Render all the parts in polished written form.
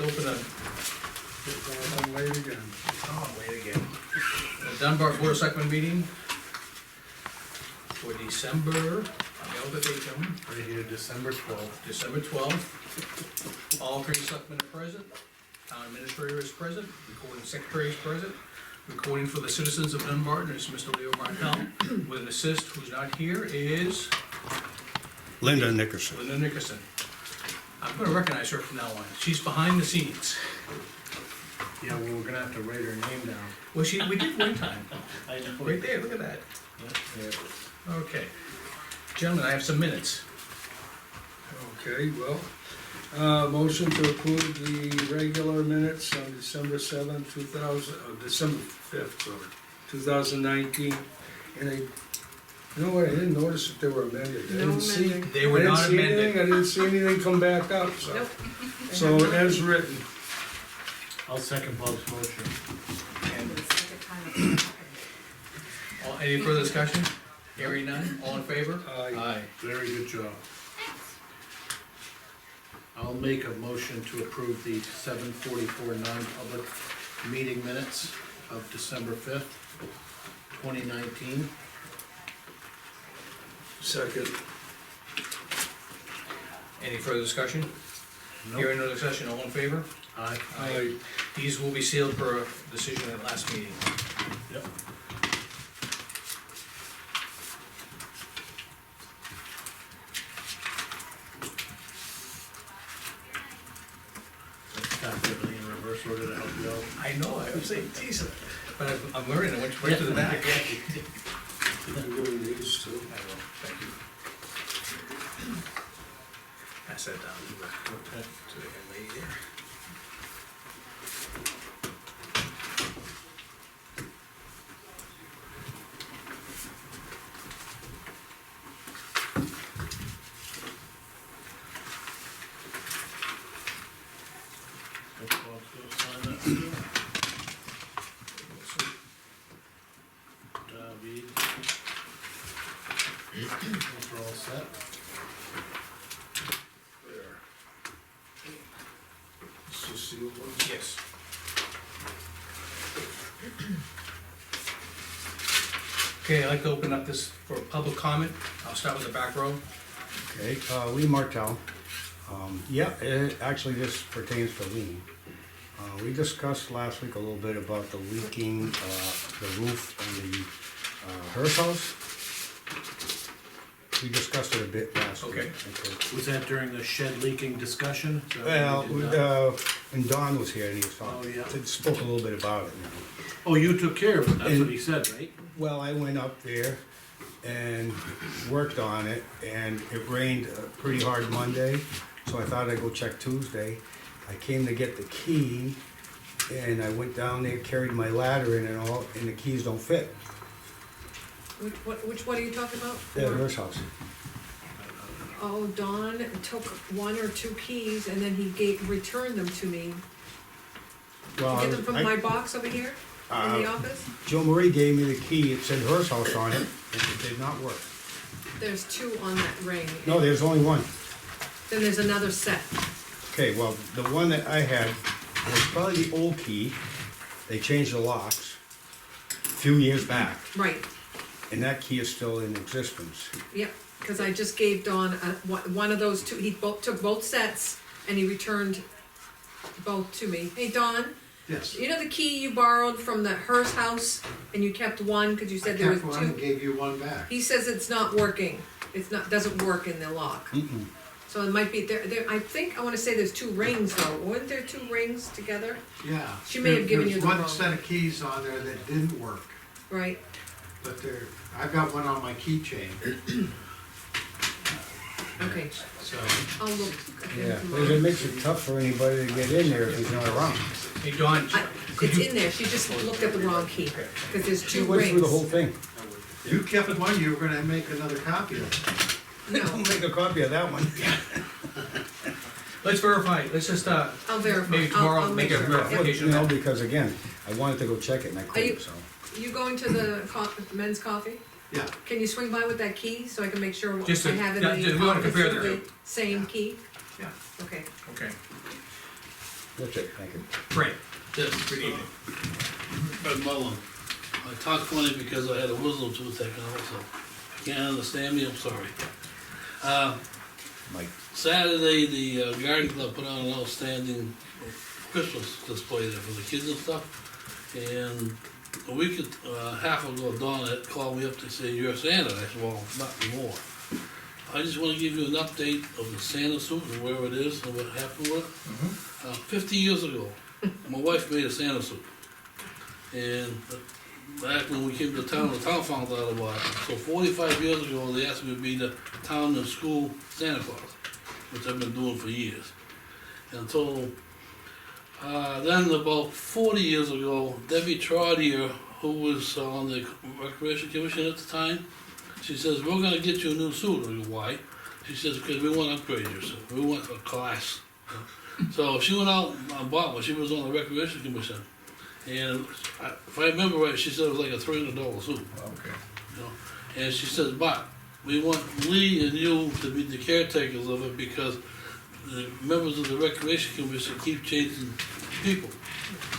to open the, I'm late again. oh, wait again. The Dunbarton Board of Selectmen meeting for December, I know the date, gentlemen, Right here, December 12th. December 12th. All three selectmen are present, town administrator is present, recording secretary is present. Recording for the citizens of Dunbarton is Mr. Leo Martell. With an assist, who's not here, is Linda Nickerson. Linda Nickerson. I'm gonna recognize her from now on, she's behind the scenes. Yeah, well, we're gonna have to write her name down. Well, we did one time, I know. right there, look at that. Yeah. Okay. Gentlemen, I have some minutes. Okay, well, motion to approve the regular minutes on December seventh, December fifth, sorry, 2019. And you know what, I didn't notice that they were amended. I No didn't see- amending. They were I didn't not see amended. anything, I didn't see anything come back up, so. Nope. So as written. I'll second Bob's motion. And, The second time it's happened. any further discussion? Hearing none, all in favor? Aye. Very good job. I'll make a motion to approve the 7:44 non-public meeting minutes of December 5th, 2019. Second. Any further discussion? Hearing no discussion, all in favor? Aye. Aye. These will be sealed per decision at last meeting. Yep. Stop everything in reverse order to help you out. I know, I was saying, geez, but I'm learning, I went right to the back. I'm doing these too. I will, thank you. Pass that down to the young lady there. Bob's gonna sign that too. David. Those are all set. There. It's just sealed ones. Yes. Okay, I'd like to open up this for public comment. I'll start with the back row. Okay, Lee Martell. Yeah, actually this pertains to Lee. We discussed last week a little bit about the leaking, the roof on the Hearst house. We discussed it a bit last week. Okay. Was that during the shed leaking discussion? Is that Well, what we did that? when Don was here and he was talking, Oh, yeah. spoke a little bit about it. Oh, you took care of it, that's what And- he said, right? Well, I went up there and worked on it, and it rained pretty hard Monday, so I thought I'd go check Tuesday. I came to get the key, and I went down there, carried my ladder in and all, and the keys don't fit. Which one are you talking about? At Hearst house. Oh, Don took one or two keys and then he returned them to me. Well, Get them from I- my box over here in the office? Joe Marie gave me the key, it said Hearst house on it, and it did not work. There's two on that ring. No, there's only one. Then there's another set. Okay, well, the one that I had was probably the old key. They changed the locks a few years back, Right, and that key is still in existence. yep, cause I just gave Don one of those two, he took both sets and he returned both to me. Hey, Don, Yes. you know the key you borrowed from the Hearst house and you kept one, cause you I said there was kept one and two? gave you one back. He says it's not working, doesn't work in the lock. Mm-mm. So it might be, I wanna say there's two rings though, weren't there two rings together? Yeah. She may have given you the There's wrong- one set of keys on there that didn't work, Right, but I've got one on my keychain. okay, So, I'll look Yeah, again because it tomorrow. makes it tough for anybody to get in there if he's not around. hey, Dawn, could It's you, in there, she just looked at the wrong key, cause there's She two went through the whole rings. thing. You kept one, you were gonna make another copy of it. I'll No, make a copy of that one. let's verify, let's just, I'll verify. maybe tomorrow I'll make a sure. verification. You know, because again, I wanted to go check it and I you- couldn't, so. You going to the men's coffee? Yeah, Can you swing by with that key, so I can make sure Just I to- have it yeah, in just- the we wanna office compare with the the same key? yeah. Okay, Okay. That's it, thank you. Fred, good evening. Fred Mullen. I talk funny because I had a wisdom tooth taken out, so can't understand me, I'm sorry. Mike. Saturday, the garden club put on an outstanding Christmas display there for the kids and stuff. And a week, half ago, Dawn had called me up to say, "You're Santa." I said, "Well, not anymore." I just wanna give you an update of the Santa suit and where it is and what happened with it. 50 years ago, my wife made a Santa suit. And back when we came to town, the town found out about it. So 45 years ago, they asked me to be the town and school Santa Claus, which I've been doing for years. Until, then about 40 years ago, Debbie Trottier, who was on the Recreation Commission at the time, she says, "We're gonna get you a new suit." I go, "Why?" She says, "Because we want to upgrade your suit, we want a class." So she went out and bought one, she was on the Recreation Commission. And if I remember right, she said it was like a $300 suit. Okay. You know, and she says, "But we want Lee and you to be the caretakers of it because the members of the Recreation Commission keep changing people.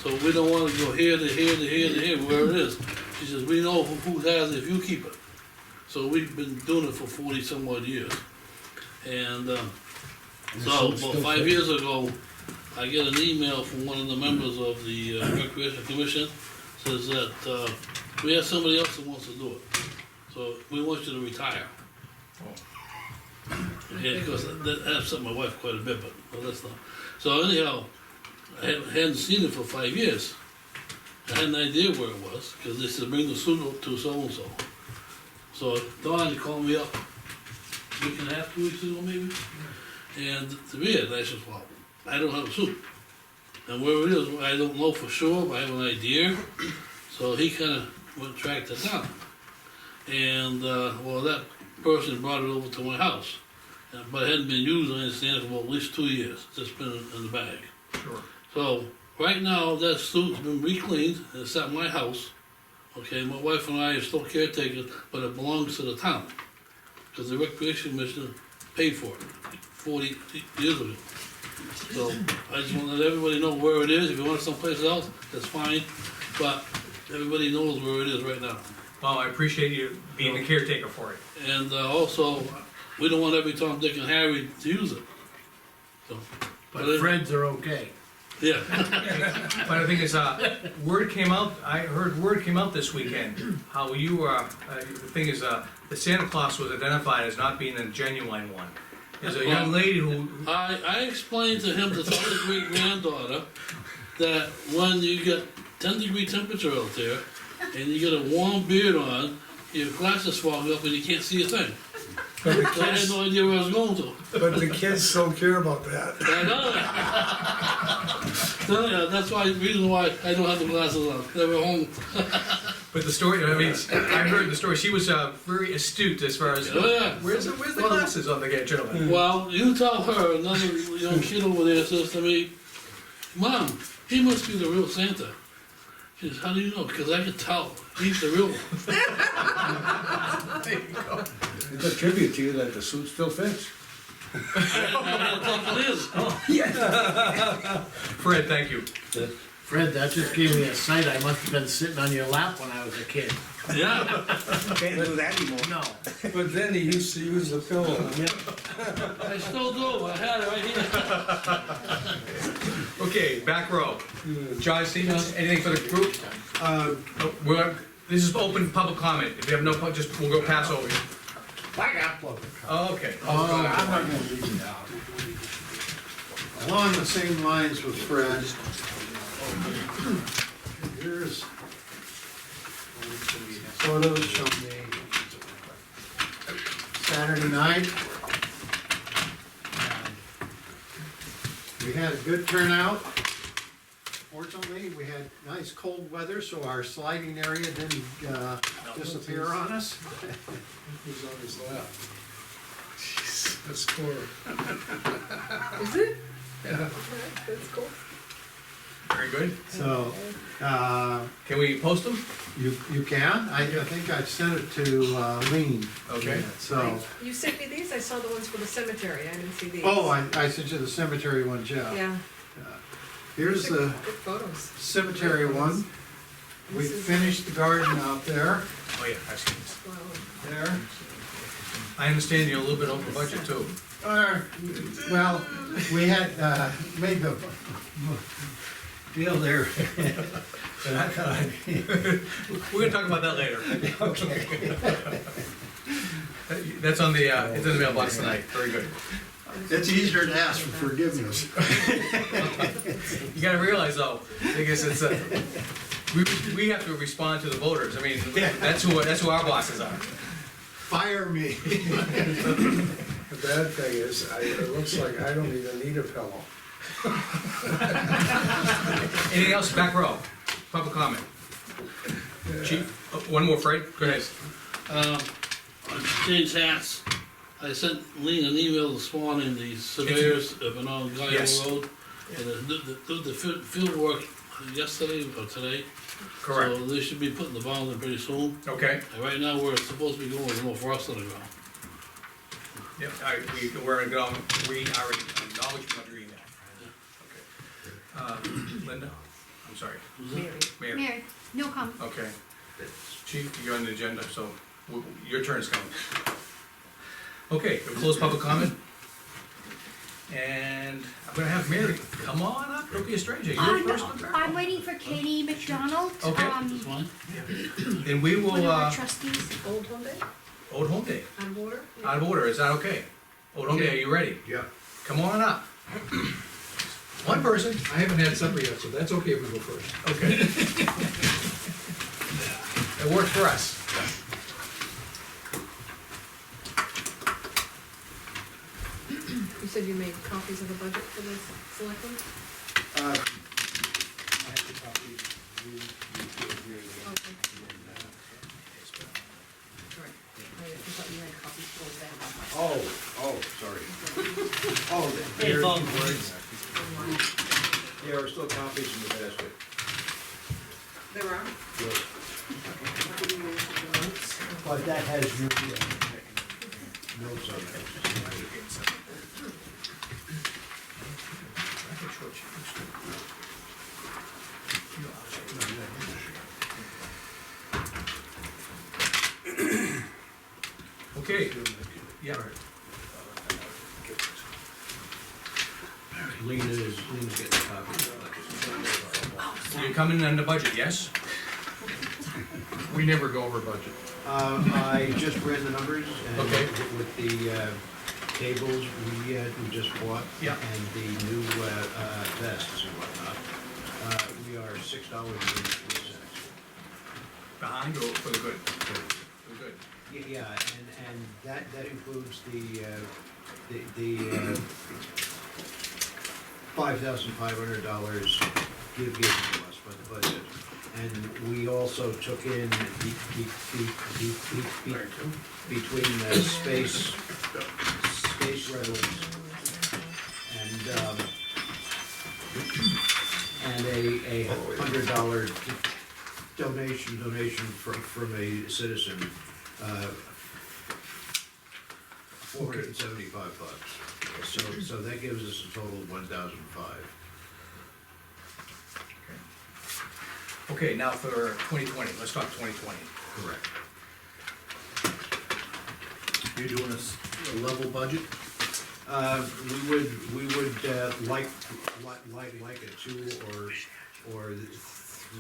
So we don't wanna go here to here to here to here, where it is." She says, "We know who has it if you keep it." So we've been doing it for 40 some odd years. And, so about 5 years ago, I get an email from one of the members of the Recreation Commission, says that, we have somebody else that wants to do it. So we want you to retire. Yeah, because that upset my wife quite a bit, but well, that's not. So anyhow, I hadn't seen it for 5 years. I had an idea where it was, because they said bring the suit up to so-and-so. So Dawn called me up a week and a half, 2 weeks ago maybe, and to me, and I said, "Well, I don't have a suit. And where it is, I don't know for sure, but I have an idea." So he kinda went and tracked it down. And, well, that person brought it over to my house. But it hadn't been used, I understand, for about at least 2 years, it's just been in the bag. Sure. So, right now, that suit's been re-cleaned, it's at my house. Okay, my wife and I are still caretakers, but it belongs to the town. Cause the Recreation Commission paid for it 40 years ago. So, I just wanna let everybody know where it is, if you want it someplace else, that's fine, but everybody knows where it is right now. Well, I appreciate you being the caretaker for it. And, also, we don't want every Tom, Dick and Harry to use it. So, But Fred's are okay. yeah, But I think it's, word came out, I heard word came out this weekend, how you, the thing is, the Santa Claus was identified as not being a genuine one. There's a young lady who, I explained to him, to tell the great granddaughter, that when you get 10-degree temperature out there, and you get a warm beard on, your glasses fog up and you can't see a thing. But the So I had kids, no idea where I was going to. but the kids don't care about that. I know. So, yeah, that's why, reason why I don't have the glasses on, they were home. but the story, I mean, I heard the story, she was, very astute as far as, Oh, yeah. where's the glasses on the gentleman? Well, you tell her, another young kid over there says to me, "Mom, he must be the real Santa." She says, "How do you know?" "Because I can tell, he's the real one." It's a tribute to you that the suit still fits. How tough it is. Fred, thank you. Fred, that just gave me a sight, I must have been sitting on your lap when I was a kid. Yeah, Can't do that anymore. No. But then he used to use the pillow. I still do, I had it right here. Okay, back row. John Stevens, anything for the group? This is open public comment, if you have no, just, we'll go pass over you. I got public. Oh, okay. I'm not gonna read it out. Along the same lines with Fred. Here's photos from the Saturday night. We had a good turnout. Fortunately, we had nice cold weather, so our sliding area didn't disappear on us. Who's on his lap? Jeez, that's cool. Is it? Yeah. That's cool. Very good. So, Can we post them? you can, I think I sent it to Lean. Okay. So, You sent me these, I saw the ones for the cemetery, I didn't see these. oh, I sent you the cemetery one, Jeff. Yeah, Here's the Good photos. cemetery one. We finished the garden out there, Oh, yeah, I've seen this. Wow. there. I understand you're a little bit over budget too. Well, we had, made the deal there. And I thought, We're gonna talk about that later. okay. That's on the, it's in the mailbox tonight, very good. It's easier to ask for forgiveness. You gotta realize though, I guess it's, we have to respond to the voters, I mean, that's who our bosses are. Fire me. The bad thing is, it looks like I don't even need a pillow. Anything else, back row, public comment? Chief, one more, Fred, go ahead. Change hats. I sent Lean an email this morning, the surveyors have been on Guy Yes. Road. And the field work yesterday or today. Correct, So they should be putting the bounds in pretty soon. okay, And right now, we're supposed to be going with more frost on the ground. yep, we're gonna, we already acknowledged of your email. Okay. Linda, I'm sorry, Mary. Mary, Mary, no comment. okay. Chief, you're on the agenda, so your turn's coming. Okay, we'll close public comment. And I'm gonna have Mary, come on up, don't be a stranger, you're the first one. I'm waiting for Katie McDonald. Okay. This one? And we will, One of our trustees. Old Home Day, Old Home Day, out of order? out of order, is that okay? Old Home Day, are you ready? Yeah. Come on up. One person. I haven't had supper yet, so that's okay if we go first. Okay. It worked for us. You said you made copies of the budget for the selectmen? Uh, Okay. Alright, I thought you had copies for that. Oh, sorry. Oh, there are still copies in the basket. There are? But that has your notes on it. Okay, yeah. Lena's getting a copy. You're coming on the budget, yes? We never go over budget. I just ran the numbers and Okay. with the tables we just bought. Yeah. And the new vests and whatnot, we are $6.83. Behind or for the good? For the good. Yeah, and that includes the $5,500 given to us by the budget. And we also took in between space rentals and a $100 donation from a citizen, $475. So that gives us a total of $1,005. Okay, now for 2020, let's talk 2020. Correct. You're doing a level budget? We would like a 2 or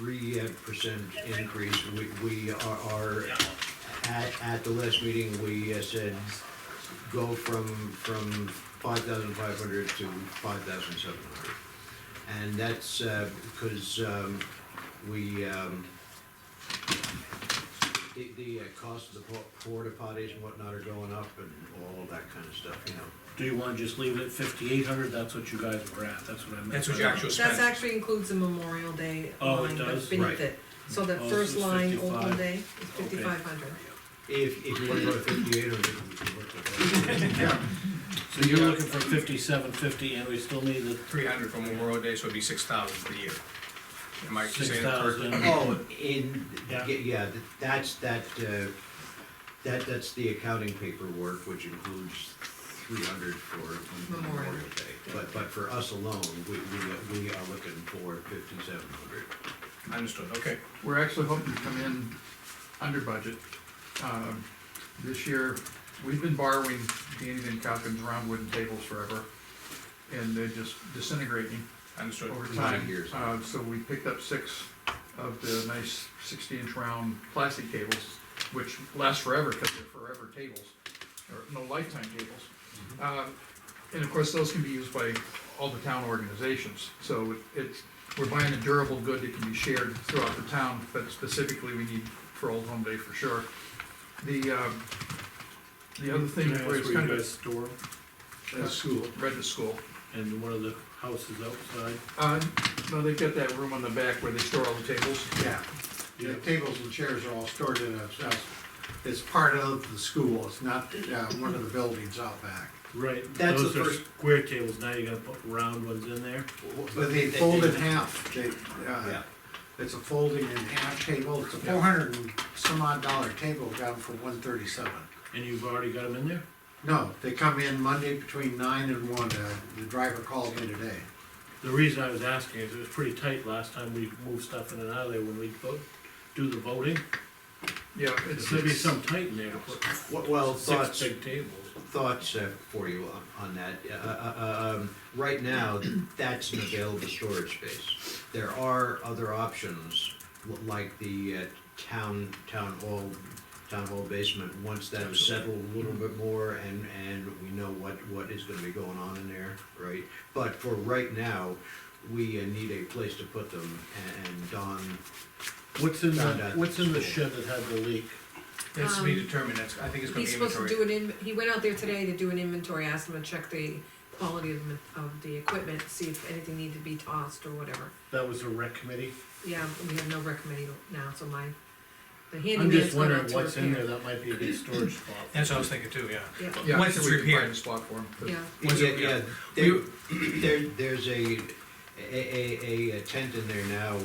3% increase. We are at the last meeting, we said go from 5,500 to 5,700. And that's because the cost of the porta potties and whatnot are going up and all that kind of stuff, you know. Do you wanna just leave it at 5,800? That's what you guys were at, that's what I meant. That's what you actually That spent. actually includes the Memorial Day Oh, it line, but does? beneath Right. it. So the Oh, so first it's line, Old 55. Home Day, is 5,500. If you wanna go to 58 or we can work with that. So you're looking for 5,750 and we still need the 300 for Memorial Day, so it'd be 6,000 per year. Am I saying that correctly? 6,000. Oh, Yeah. that's the accounting paperwork, which includes 300 for Memorial. Memorial Day. But for us alone, we are looking for 5,700. Understood, okay. We're actually hoping to come in under budget. This year, we've been borrowing Danny Van Calkin's round wooden tables forever, and they're just disintegrating Understood. over Many time. years. So we picked up 6 of the nice 60-inch round plastic tables, which last forever, because they're forever tables, or no lifetime tables. And of course, those can be used by all the town organizations, so we're buying a durable good that can be shared throughout the town, but specifically we need for Old Home Day for sure. The other thing Can I was ask where kind you of guys store 'em? at school, read the school. And one of the houses outside? No, they've got that room on the back where they store all the tables. Yeah, the tables and chairs are all stored in it's part of the school, it's not, one of the buildings out back. Right, That's those the are first- square tables, now you're gonna put round ones in there? But they fold in half, Yeah. it's a folding in half table, it's a $400 and some odd table, got them for $137. And you've already got them in there? No, they come in Monday between 9 and 1, the driver called me today. The reason I was asking is it was pretty tight last time we moved stuff in and out of there when we do the voting. Yeah, There's gonna be some tight in there to put Well, 6 thoughts, big tables. thoughts for you on that. Right now, that's an available storage space. There are other options, like the town hall basement. Once that is settled a little bit more and we know what is gonna be going on in there, right? But for right now, we need a place to put them, and Don, What's in Found the, out what's in the school. shed that had the leak? That's to be determined, I think it's gonna He's be supposed to inventory. do he went out there today to do an inventory, asked him to check the quality of the equipment, see if anything needed to be tossed or whatever. That was a rec committee? Yeah, we have no rec committee now, so the I'm handyman's just gone wondering out to what's in there, repair. that might be a good storage spot. That's what I was thinking too, yeah. Yeah, Yeah, Once it's we can repaired. find a spot for him. yeah, Was it- yeah, there's a tent in there now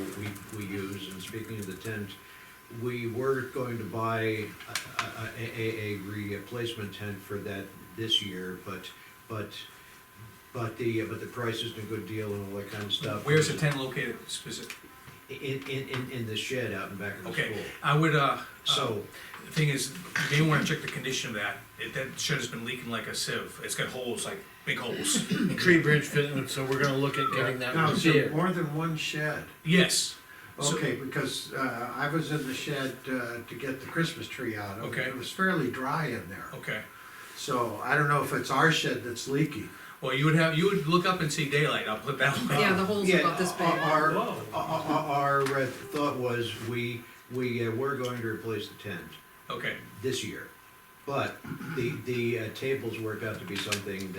we use, and speaking of the tent, we were going to buy a replacement tent for that this year, but the price isn't a good deal and all that kind of stuff. Where's the tent located specific? In the shed out in back of the Okay, school. I would, So, the thing is, you may wanna check the condition of that. That shed has been leaking like a sieve. It's got holes, like big holes. Tree branch fitting, so we're gonna look at getting that Now, is there repaired. more than one shed? Yes. So- Okay, because I was in the shed to get the Christmas tree out. Okay. It was fairly dry in there, Okay. so I don't know if it's our shed that's leaky. Well, you would look up and see daylight, I'll put it that way. yeah, the hole's yeah, about this big. our thought was we were going to replace the tent Okay, this year, but the tables worked out to be something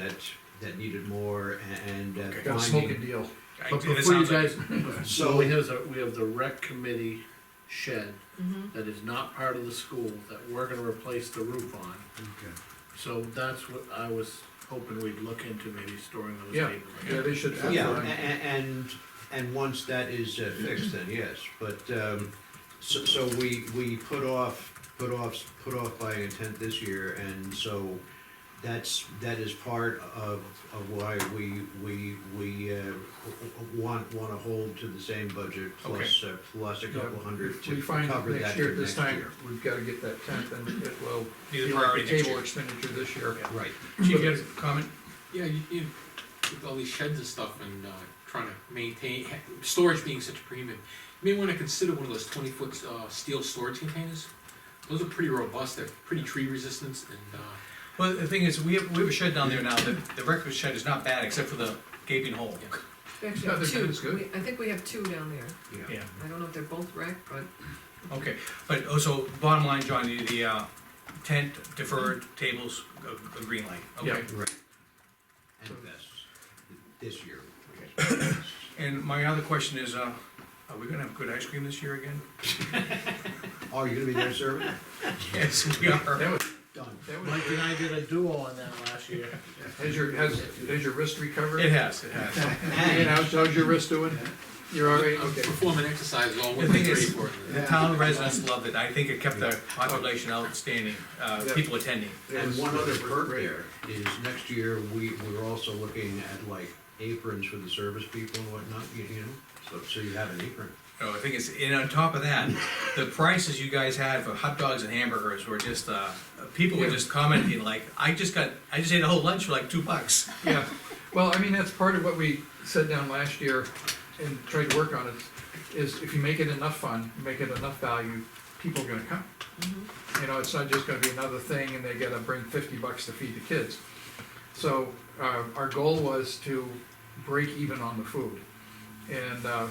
that needed more, and Okay. Got a smoking deal. But It before you sounds like- guys, So- so we have the rec committee shed Mhm. that is not part of the school, that we're gonna replace the roof on. Okay. So that's what I was hoping we'd look into, maybe storing those Yeah. tables. Yeah, they should. fit Yeah, fine. and once that is fixed, then yes, but, so we put off buying a tent this year, and so that is part of why we wanna hold to the same budget, plus a couple hundred If we to find cover that next for year, next this time, year. we've gotta get that tent, and it will Be the be like priority the next table year. expenditure this year. Yeah. Right. Chief, you have a comment? Yeah, with all these sheds and stuff and, trying to maintain, storage being such a premium, you may wanna consider one of those 20-foot, steel storage containers. Those are pretty robust, they're pretty tree resistant and, Well, the thing is, we have a shed down there now, the record shed is not bad, except for the gaping hole. We actually Yeah, have they're- two, it's good. I think we have 2 down there, Yeah, I don't know if they're both wrecked, but okay, but also, bottom line, John, the tent, deferred, tables, a green light, okay? Right. And vests, this year. And my other question is, are we gonna have good ice cream this year again? Oh, you gonna be there serving? Yes, we are. That was, Done. that was, Mike and I did a duo on that last year. has your wrist recovered? It has. And how's your wrist doing? You're all right, okay. Performing exercises all The winter thing ready is, for it. the town residents loved it, I think it kept the population outstanding, Yeah. people attending. And one other perk great. there is next year, we're also looking at like aprons for the service people and whatnot, you know, so you have an apron. No, I think it's, and on top of that, the prices you guys had for hot dogs and hamburgers were just, people were Yeah. just commenting like, I just ate a whole lunch for like $2. Yeah, well, I mean, that's part of what we set down last year and tried to work on it, is if you make it enough fun, make it enough value, people are gonna come. You know, it's not just gonna be another thing and they gotta bring $50 to feed the kids. So, our goal was to break even on the food. And,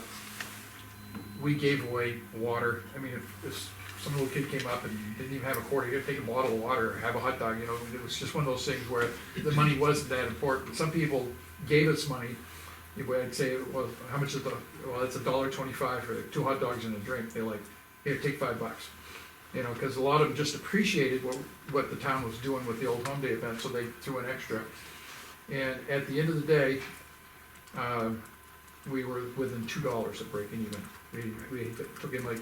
we gave away water. I mean, if some little kid came up and didn't even have a quarter, you gotta take a bottle of water or have a hot dog, you know, it was just one of those things where the money wasn't that important. Some people gave us money, I'd say, well, how much is well, it's $1.25 for 2 hot dogs and a drink. They're like, here, take $5. You know, cause a lot of them just appreciated what the town was doing with the Old Home Day event, so they threw an extra. And at the end of the day, we were within $2 of breaking even. We took in like,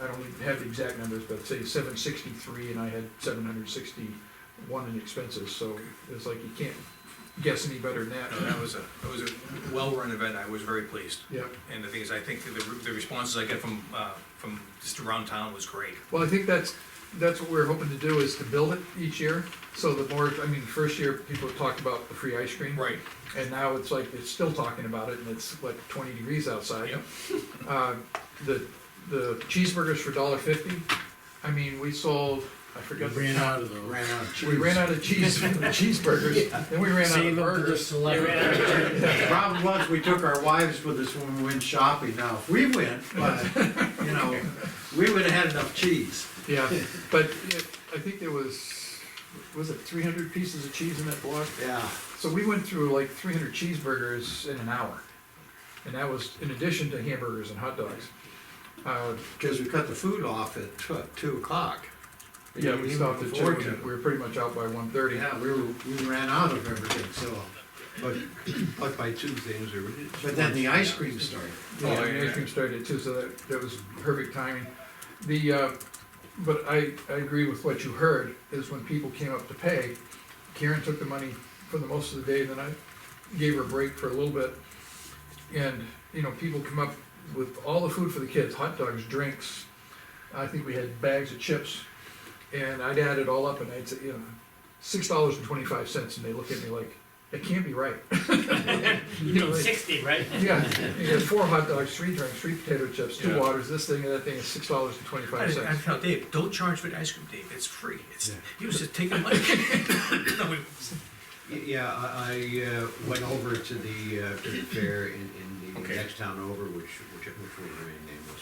I don't even have the exact numbers, but say 763, and I had 761 in expenses, so it's like you can't guess any better than that. That was a well-run event, I was very pleased. Yep. And the thing is, I think the responses I get from just around town was great. Well, I think that's what we're hoping to do, is to build it each year. So the more, I mean, the first year, people talked about the free ice cream. Right. And now it's like, it's still talking about it, and it's like 20 degrees outside. Yep. The cheeseburgers for $1.50, I mean, we sold, I forgot the Ran count. out of those. Ran out of cheese. We ran out of cheeseburgers, then we ran out of Save them to the burgers. Selectmen. The problem was, we took our wives with us when we went shopping. Now, if we went, but, you know, we would've had enough cheese. Yeah, but I think there was it 300 pieces of cheese in that block? Yeah. So we went through like 300 cheeseburgers in an hour. And that was in addition to hamburgers and hot dogs. Because we cut the food off at 2 o'clock. Yeah, we stopped at 2, Before and we were pretty much out by 1:30. Yeah, we ran out of everything, so. But by two things, or. But then the ice cream started. Yeah, Oh, the yeah. ice cream started too, so that was perfect timing. But I agree with what you heard, is when people came up to pay, Karen took the money for the most of the day, then I gave her a break for a little bit. And, you know, people come up with all the food for the kids, hot dogs, drinks, I think we had bags of chips. And I'd add it all up and I'd say, you know, $6.25, and they look at me like, it can't be right. You know, like, 60, right? yeah, you get 4 hot dogs, 3 drinks, 3 potato chips, 2 Yeah. waters, this thing and that thing is $6.25. I tell Dave, don't charge for the ice cream, Dave, it's free. He was just taking money. No, Yeah, I went over to the fair in the Okay. next town over, which will remain nameless,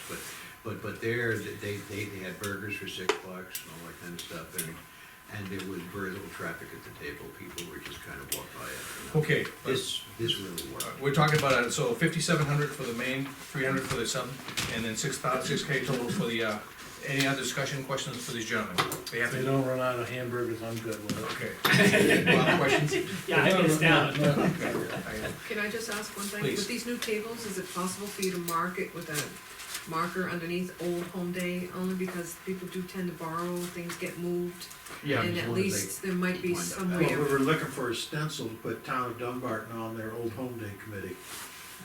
but there, they had burgers for $6 and all that kind of stuff, and there was very little traffic at the table, people were just kind of walked by it. You know. Okay. This really worked. We're talking about, so 5,700 for the main, 300 for the sub, and then 6K total for the, any other discussion, questions for these gentlemen? They have If they to, don't run out of hamburgers, I'm good with it. okay. Well, questions? Yeah, I think it's down. Can I just ask one thing? Please. With these new tables, is it possible for you to mark it with a marker underneath Old Home Day, only because people do tend to borrow, things get moved? Yeah, And as at long as least there might be wind up some that way Well, we of, were looking for a stencil to put Town of Dunbarton on their Old Home Day committee.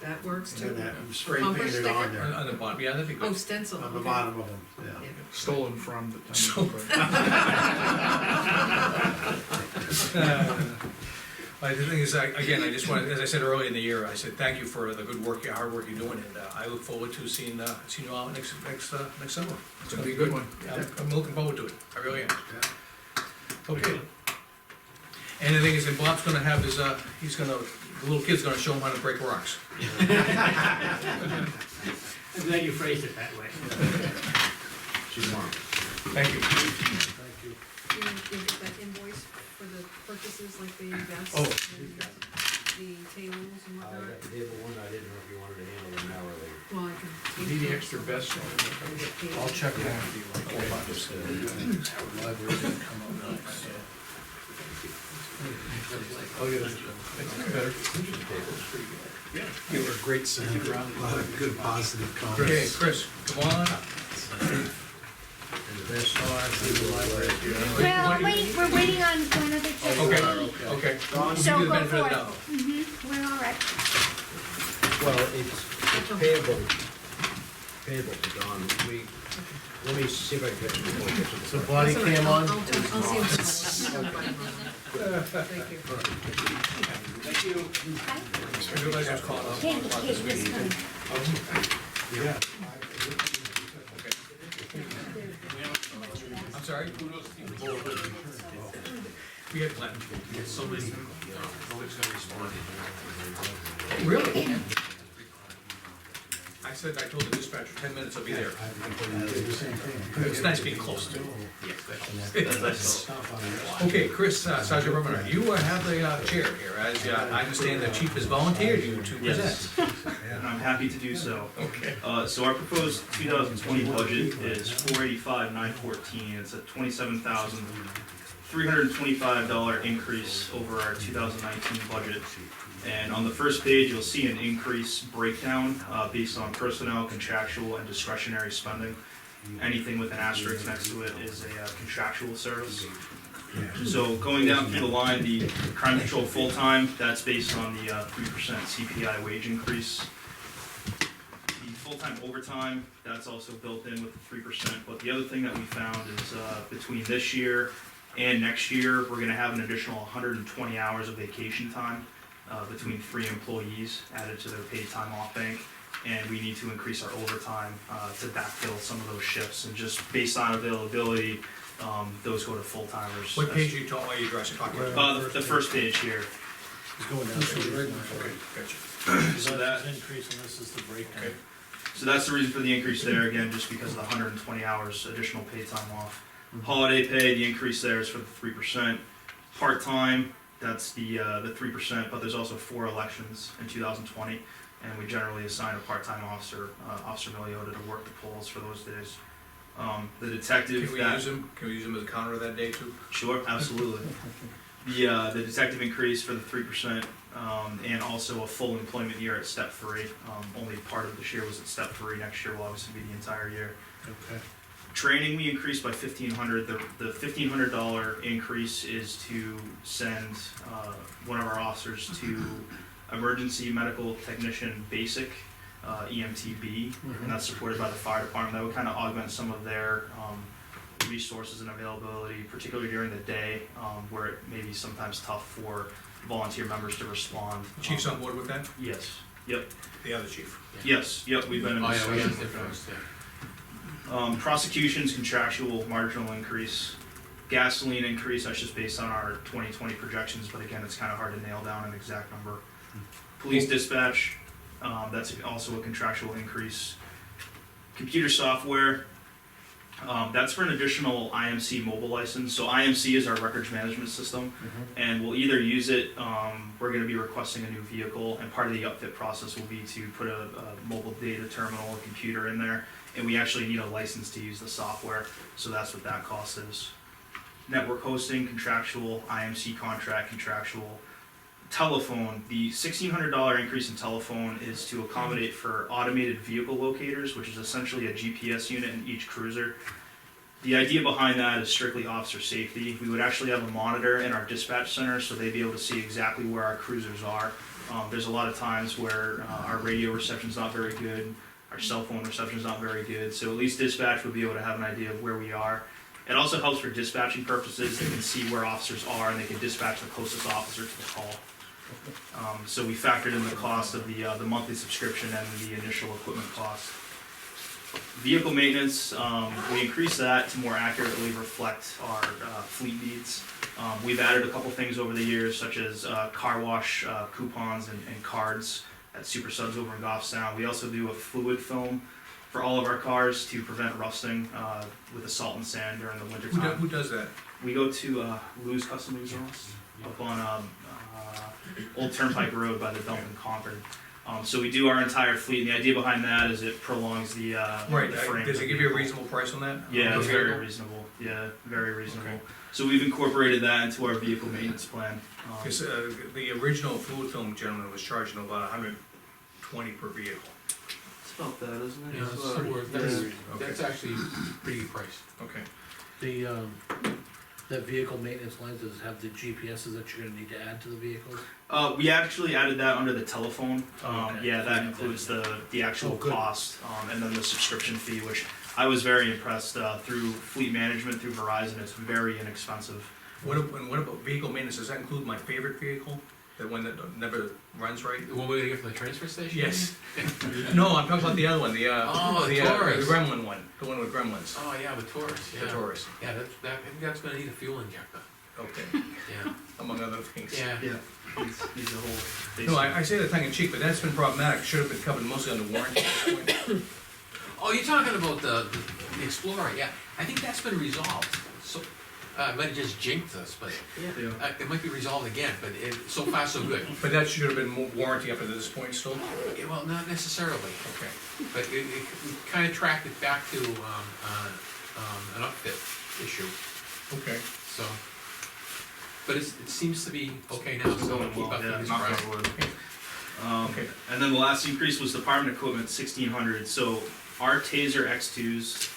that works And too. that spray Bumper painted on sticker? there, On the bottom, yeah, that'd be Oh, good. stencil, on the okay. bottom of them, yeah. Yeah. stolen from the So- town. But the thing is, again, I just wanted, as I said earlier in the year, I said, thank you for the good work, hard work you're doing, and I look forward to seeing you all next summer. It's gonna be a good one. Yeah, I'm looking forward to it, I really am. Okay. And the thing is, and Bob's gonna have his, the little kid's gonna show him how to break rocks. I'm glad you phrased it that way. She's marked. Thank you. Thank you. You get that invoice for the purchases like the vests? Oh. and the tables and I whatnot? got the table one, I didn't know if you wanted to handle them now or later. Well, I can. Need the extra vest. I'll check on it. Library didn't come up next, so. They were great sitting around. A lot of good positive comments. Okay, Chris, come on up. Well, we're waiting on one other check. Okay. We'll give So you the go benefit of for the it. doubt. We're all right. Well, it's payable to Don. Let me see if I can get some more pictures. So body cam on? I'll see him. Thank you. Everybody's just caught up. Katie, this one. I'm sorry? We had Glenn. So many, nobody's gonna respond. Really? I told the dispatcher 10 minutes, I'll be there. It's nice being close to. Okay, Chris, Sergeant Romano, you have the chair here, as I understand the chief has volunteered you to present. And I'm happy to do so. Okay. So our proposed 2020 budget is $485,914. It's a $27,325 increase over our 2019 budget. And on the first page, you'll see an increase breakdown based on personnel, contractual, and discretionary spending. Anything with an asterisk next to it is a contractual service. So going down through the line, the crime control full-time, that's based on the 3% CPI wage increase. The full-time overtime, that's also built in with the 3%, but the other thing that we found is between this year and next year, we're gonna have an additional 120 hours of vacation time between 3 employees added to their paid time off bank. And we need to increase our overtime to backfill some of those shifts, and just based on availability, those go to full-timers. What page are you talking about, talking about? The first page here. It's going down. Okay, gotcha. So that, Increase, and this is the breakdown. Okay. so that's the reason for the increase there, again, just because of the 120 hours additional paid time off. Holiday pay, the increase there is for the 3%. Part-time, that's the 3%, but there's also 4 elections in 2020, and we generally assign a part-time officer, Officer Miliota, to work the polls for those days. The detective. Can we use him? Can we use him as a counter that day too? Sure, absolutely. The detective increase for the 3%, and also a full employment year at step 3. Only part of this year was at step 3. Next year will obviously be the entire year. Okay. Training, we increased by $1,500. The $1,500 increase is to send one of our officers to emergency medical technician basic, EMTB, and that's supported by the fire department. That would kind of augment some of their resources and availability, particularly during the day, where it may be sometimes tough for volunteer members to respond. Chief's on board with that? Yes, yep, The other chief? yes, yep, we've been in Oh, yeah, we discussion have with difference them. there. Prosecution's contractual marginal increase. Gasoline increase, that's just based on our 2020 projections, but again, it's kind of hard to nail down an exact number. Police dispatch, that's also a contractual increase. Computer software, that's for an additional IMC mobile license. So IMC is our records management system, and we'll either use it, we're gonna be requesting a new vehicle, and part of the upfit process will be to put a mobile data terminal, a computer in there, and we actually need a license to use the software, so that's what that cost is. Network hosting, contractual, IMC contract, contractual. Telephone, the $1,600 increase in telephone is to accommodate for automated vehicle locators, which is essentially a GPS unit in each cruiser. The idea behind that is strictly officer safety. We would actually have a monitor in our dispatch center, so they'd be able to see exactly where our cruisers are. There's a lot of times where our radio reception's not very good, our cell phone reception's not very good, so at least dispatch would be able to have an idea of where we are. It also helps for dispatching purposes. They can see where officers are, and they can dispatch the closest officer to the call. So we factored in the cost of the monthly subscription and the initial equipment cost. Vehicle maintenance, we increased that to more accurately reflect our fleet needs. We've added a couple things over the years, such as car wash coupons and cards at Super Subs over in Goffstown. We also do a fluid film for all of our cars to prevent rusting with the salt and sand during the winter time. Who does that? We go to Lou's Custom Exhaust up on Old Turnpike Road by the dump in Concord. So we do our entire fleet, and the idea behind that is it prolongs the Right, the frame. does it give you a reasonable price on that? Yeah, it's very vehicle? reasonable. Yeah, very reasonable. Okay. So we've incorporated that into our vehicle maintenance plan. Because the original fluid film gentleman was charging about $120 per vehicle. It's about that, isn't Yeah, that's actually pretty good price. Okay. The, that vehicle maintenance line, does it have the GPSs that you're gonna need to add to the vehicles? We actually added that under the telephone. Okay. Yeah, that includes the actual Oh, good. cost, and then the subscription fee, which I was very impressed, through fleet management, through Verizon, it's very inexpensive. What about vehicle maintenance? Does that include my favorite vehicle? The one that never runs right? The one we're gonna get from the transfer station? Yes. No, I'm talking about the other one, the Oh, the the Taurus. Gremlin one, the one with gremlins. Oh, yeah, the Taurus, yeah. The Taurus. Yeah, I think that's gonna need a fuel injector. Okay, Yeah, among other things. yeah. Yeah, he's a whole. No, I say that tongue in cheek, but that's been problematic. Should have been covered mostly under warranty at this point. Oh, you're talking about the Explorer, yeah. I think that's been resolved. So, I might have just jinxed us, but Yeah. it might be resolved again, but so far so good. But that should have been warranty up to this point still? Yeah, well, not necessarily, Okay. but we kinda tracked it back to, an upfit issue, Okay. so. But it seems to be okay now, so Going keep well, up yeah, fingers knock crossed. on wood. Okay. And then the last increase was department equipment, 1,600. So our Taser X2s,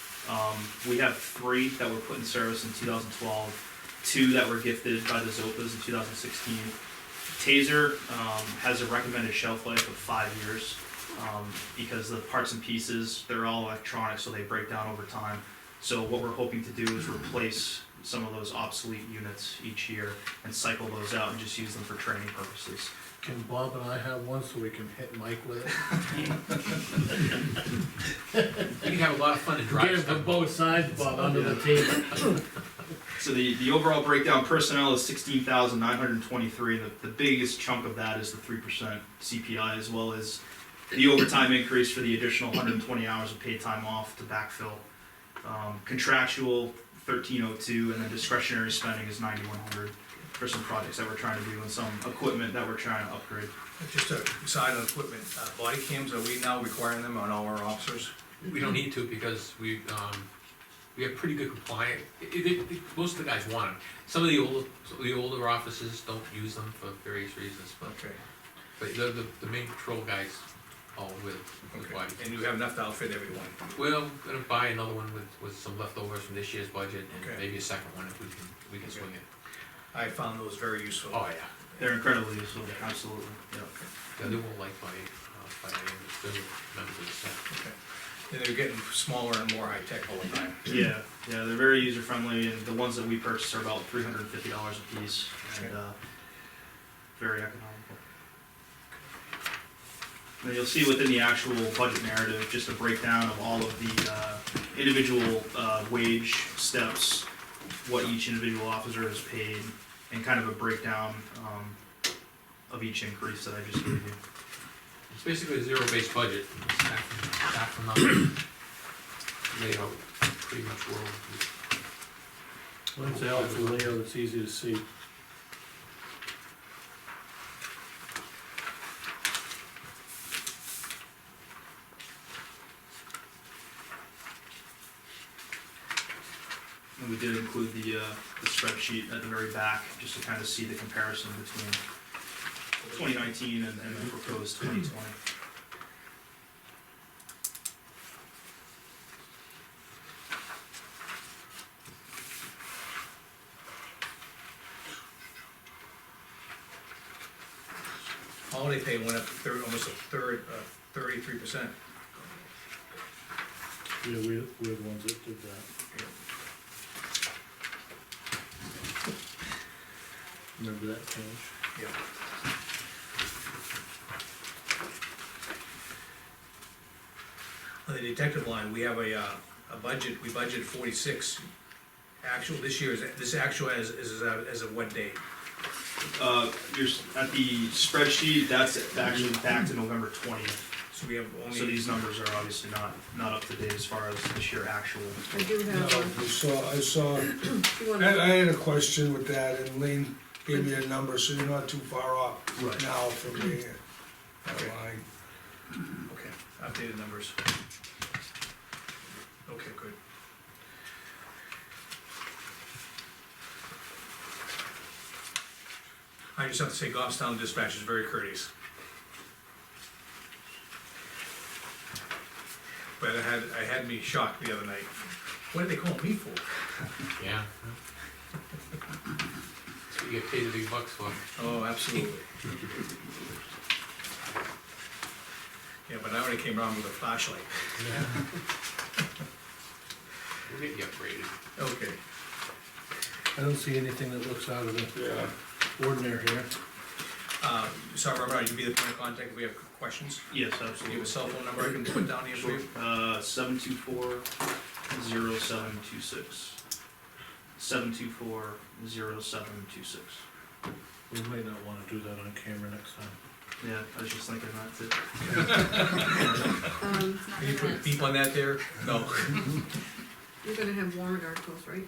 we have 3 that were put in service in 2012, 2 that were gifted by the Zopas in 2016. Taser has a recommended shelf life of 5 years because the parts and pieces, they're all electronic, so they break down over time. So what we're hoping to do is replace some of those obsolete units each year and cycle those out and just use them for training purposes. Can Bob and I have one so we can hit Mike with it? You can have a lot of fun and drive Get it stuff. from both sides, Bob, under the table. So the overall breakdown personnel is 16,923. The biggest chunk of that is the 3% CPI, as well as the overtime increase for the additional 120 hours of paid time off to backfill. Contractual 1,302, and then discretionary spending is 9,100 for some projects that we're trying to do and some equipment that we're trying to upgrade. Just a side on equipment, body cams, are we now requiring them on all our officers? We don't need to because we have pretty good compliance. Most of the guys want them. Some of the older officers don't use them for various reasons, Okay. but the main patrol guys all with body. And you have enough to outfit everyone? Well, I'm gonna buy another one with some leftovers from this year's budget and Okay. maybe a second one if we can swing it. I found those very useful. Oh, yeah. They're incredibly useful, absolutely. Yeah. Yeah, they were liked by the members of the staff. Okay. And they're getting smaller and more high-tech all the time. Yeah, they're very user friendly, and the ones that we purchase are about $350 a piece, and very economical. And you'll see within the actual budget narrative just a breakdown of all of the individual wage steps, what each individual officer is paid, and kind of a breakdown of each increase that I just gave you. It's basically a zero-based budget, staff from nothing. Layout, pretty much world. Well, it's a helpful layout, it's easy to see. And we did include the spreadsheet at the very back, just to kind of see the comparison between 2019 and the proposed 2020. Holiday pay went up almost a third, 33%. Yeah, we're the ones that did that. Remember that change? Yeah. On the detective line, we have a budget, we budgeted 46. Actual, this actual as of what date? You're at the spreadsheet, that's actually back to November 20th. So we have only. So these numbers are obviously not up to date as far as this year actual. I do No, have I saw, if you I wanna, had a question with that, and Lean gave me a number, so you're not too far off Right. now from the Okay. line. Okay, updated numbers. Okay, good. I just have to say Goffstown Dispatch is very courteous. But I had me shocked the other night. What did they call me for? Yeah. That's what you get paid the big bucks for. Oh, absolutely. Yeah, but I already came around with a flashlight. We'll get you upgraded. Okay. I don't see anything that looks out of the ordinary here. Sorry, Robert, you'd be the point of contact if we have questions? Yes, Do you have absolutely. a cell phone number I can put down here for you? 724-0726. 724-0726. We might not wanna do that on camera next time. Yeah, I was just thinking that too. Can you put a beep on that there? No. You're gonna have warrant articles, right?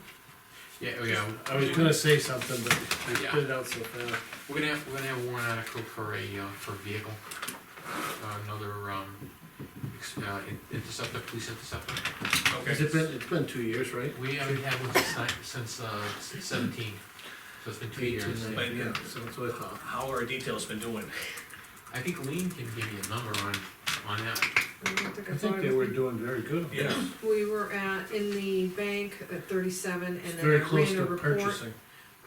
Yeah, oh yeah. I was gonna say something, but we Yeah. spit it out so fast. We're gonna have a warrant article for a vehicle. Another, interceptor, police interceptor. Has it been, it's been 2 years, right? We haven't had one since 17, so it's been 2 years. 18, yeah, so that's what I thought. How are our details been doing? I think Lean can give you a number on that. I don't think I I think thought they of were it. doing very good. Yeah. We were in the bank at 37, It's and then very I close ran a to report. purchasing.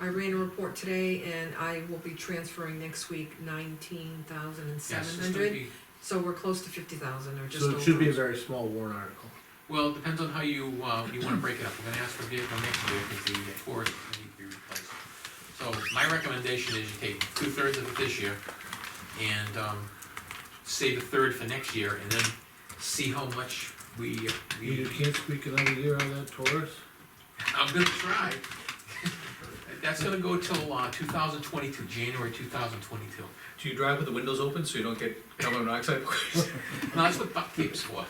I ran a report today, and I will be transferring next week Yes, it's gonna 19,700. be, So we're close to 50,000, or just So over. it should be a very small warrant article. well, it depends on how you wanna break it up. We're gonna ask for a vehicle next year, because the Ford need to be replaced. So my recommendation is you take 2/3 of it this year, and save a third for next year, and then see how much You can't squeak another year on that Taurus? I'm gonna try. That's gonna go till 2022, January 2022. Do you drive with the windows open so you don't get carbon monoxide? No, that's what duct tape's for.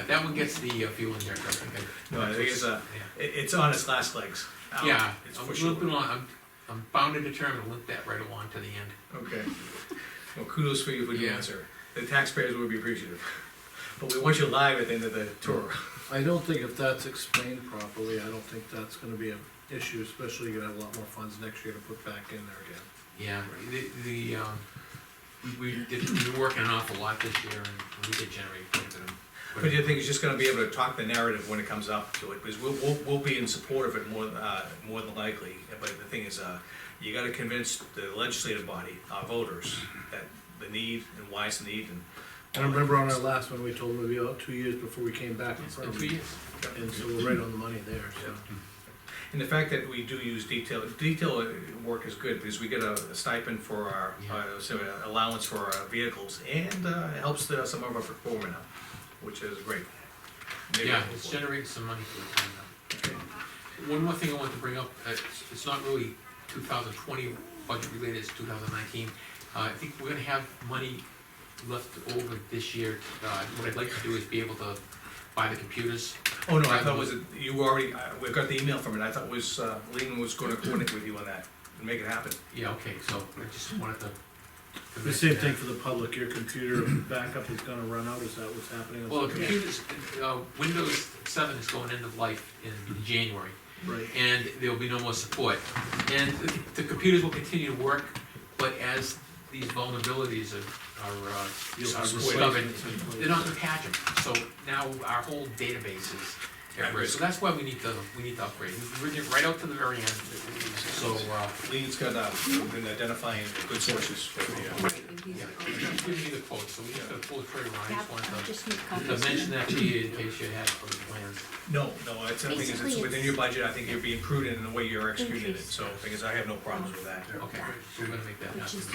That one gets the fuel injector, I think. No, I think it's, Yeah. it's on its last legs. Yeah, It's I'm for sure. limping along, I'm bound and determined to limp that right along to the end. Okay. Well, kudos for you for the Yeah. answer. The taxpayers will be appreciative. But we want you live at the end of the tour. I don't think if that's explained properly, I don't think that's gonna be an issue, especially you're gonna have a lot more funds next year to put back in there again. Yeah, we've been working an awful lot this year, and we did generate quite a bit of. But do you think he's just gonna be able to talk the narrative when it comes up to it? Because we'll be in support of it more than likely. But the thing is, you gotta convince the legislative body, our voters, that the need and why it's the need and. I remember on our last one, we told them it'd be about 2 years before we came back in It's front been of 2 them. years. And so we're right on the money there, so. And the fact that we do use detail work is good, because we get a stipend for our, allowance for our vehicles, and it helps some of our procurement out, which is great. Maybe Yeah, hopefully. it's generating some money for the town now. One more thing I want to bring up, it's not really 2020 budget related, it's 2019. I think we're gonna have money left over this year. What I'd like to do is be able to buy the computers. Oh, no, I thought it was, you were already, we got the email from it, I thought it was, Lean was gonna coordinate with you on that, and make it happen. Yeah, okay, so I just wanted to. The same thing for the public, your computer backup is gonna run out, is that what's happening? Well, the computers, Windows 7 is going end of life in January, Right. and there'll be no more support. And the computers will continue to work, but as these vulnerabilities are discovered, they're not gonna patch them. So now our whole database is at risk. So that's why we need to upgrade. We're getting right out to the very end. So, Lean's got, been identifying good sources for the, Right, and he's, yeah, he's giving me the quote, so we just got a quote for everyone. I just wanted Just need to copies. mention that to you in case you had other plans. no, it's, the thing is, it's Basically, within your budget, I think you're being prudent in the way you're executing it, Increase. so, because I have no problems with that. Okay, so we're gonna make that Which happen. is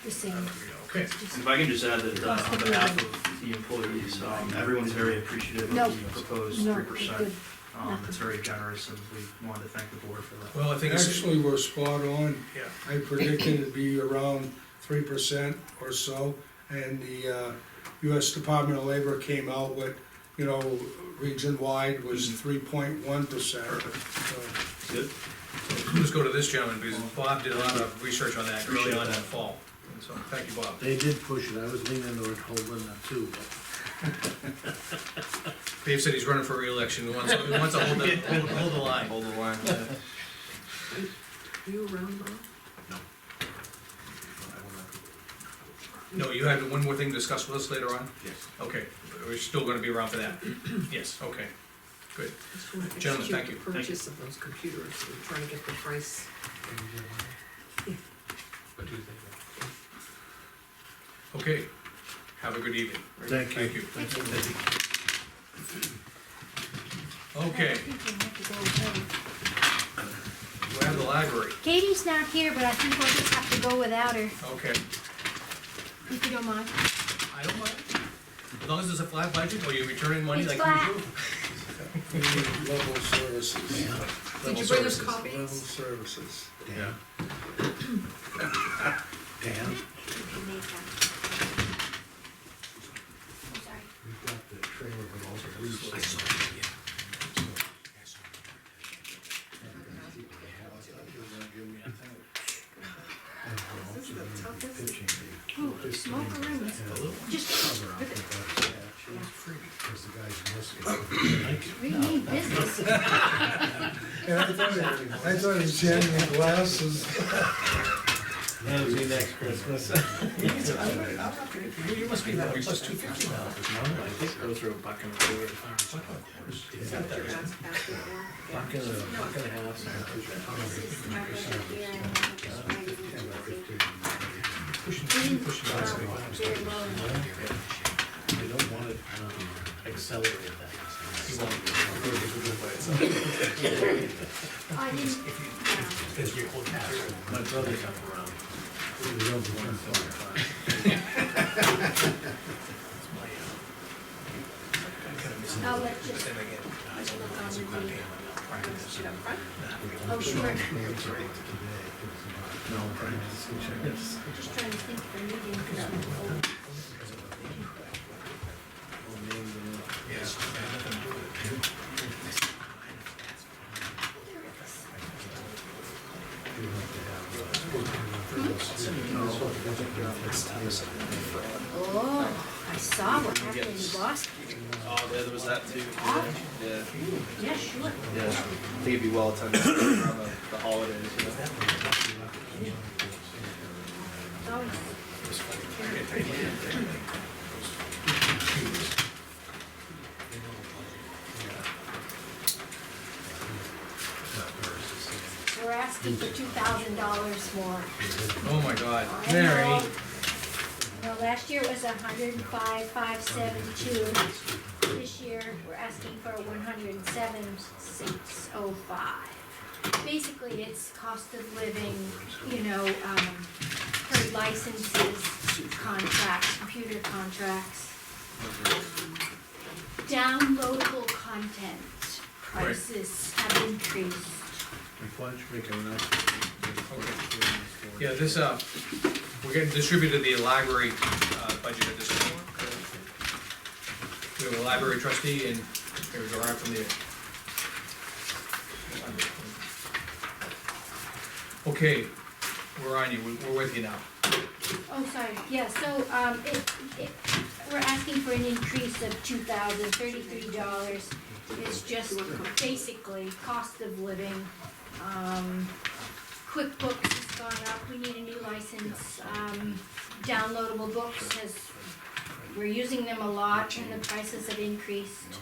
the same. Okay, It's just- And if I can just add that on behalf of the employees, everyone's very appreciative No. of the proposed No, 3%. good. It's very generous, and we wanted to thank the board for that. well, I think it's, Actually, we're spot on. yeah, I predicted it'd be around 3% or so, and the US Department of Labor came out with, region-wide was 3.1%. Good. let's go to this gentleman, because Bob did a lot of research on that early on in the fall. so, thank you, Bob. They did push it, I was leaning toward holding that too, but Dave said he's running for reelection, he wants to hold the line. Hold the line. You around, Bob? No, you had one more thing to discuss with us later on? Yes. Okay, we're still gonna be around for that? Yes, okay, good. Just wanna Gentlemen, thank execute you. the purchase of those computers, we're trying to get the price. What do you think? Okay, have a good evening. thank you. Thank you. Okay, I think we have to go home. we have the library, Katie's not here, but I think we'll just have to go without her, okay. if you don't mind. I don't mind. As long as it's a flat budget, or you're returning money It's like flat. usual. Level services. Did you Level bring us services. Level copies? services. Yeah. Dan, You can make that. I'm sorry. we've got the trailer, but also police. This is the toughest. Ooh, smoke-a-rooms. Just, we need business. I thought his genuine glasses. That'll be next Christmas. You must be that, plus $250 now. No, I think those are a buck and a quarter. Is that your basketball? Buck and a half. Very low. I don't want it accelerated that. I didn't, My brother's up around. We don't want to fight. I'll let just look on the deed. Oh, sure. No, Just trying to think for meeting. Yes. Oh, I saw what happened in Boston. Oh, yeah, there was that too. Ah. Yeah, Yeah, sure. yeah. I think it'd be well attended around the holidays, you know. Oh, we're asking for $2,000 more. Oh, my God. I know. No, last year it was 105,572. This year, we're asking for 107,605. Basically, it's cost of living, per licenses, contracts, computer contracts. Downloadable content prices have increased. Why don't you make a nice. Yeah, this, we're getting distributed the library, budget at this point. We have a library trustee and here's a right from the. Okay, we're on you, we're with you now. Oh, sorry, yeah, so, we're asking for an increase of $2,033. It's just basically cost of living. QuickBooks has gone up, we need a new license. Downloadable books we're using them a lot and the prices have increased.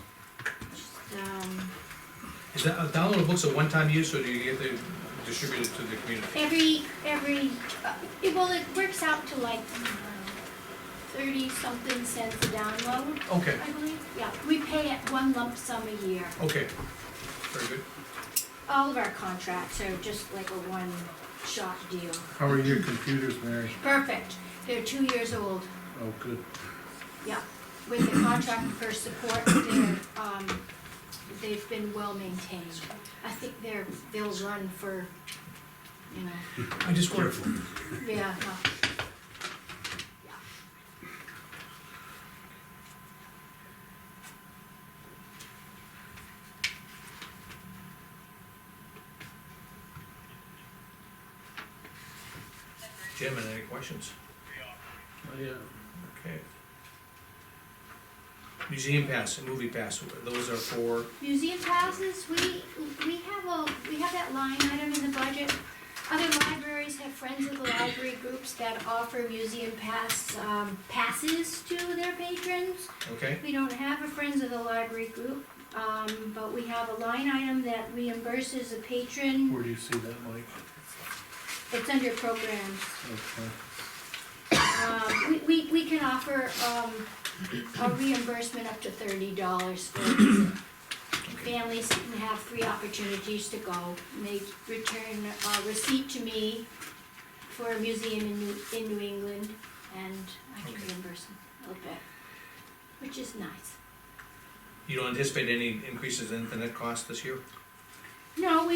Is that, downloadable books a one-time use or do you get to distribute it to the community? It works out to like 30-something cents a download, Okay, I believe. Yeah, we pay at one lump sum a year. okay, very good. All of our contracts are just like a one-shot deal. How are your computers, Mary? Perfect. They're 2 years old. Oh, good. Yeah. With the contract for support, they've been well maintained. I think they'll run for, I just wonder, yeah, no. Yeah. Jim, any questions? Yeah. Okay. Museum pass and movie pass, those are for, Museum passes, we have that line item in the budget. Other libraries have friends of the library groups that offer museum passes to their patrons. okay? We don't have a friends of the library group, but we have a line item that reimburses a patron. Where do you see that, Mike? It's under programs. Okay. We can offer, a reimbursement up to $30 for a visit. Families can have 3 opportunities to go, and they return a receipt to me for a museum in New England, and I can Okay. reimburse them a little bit, which is nice. You don't anticipate any increases in internet costs this year? No,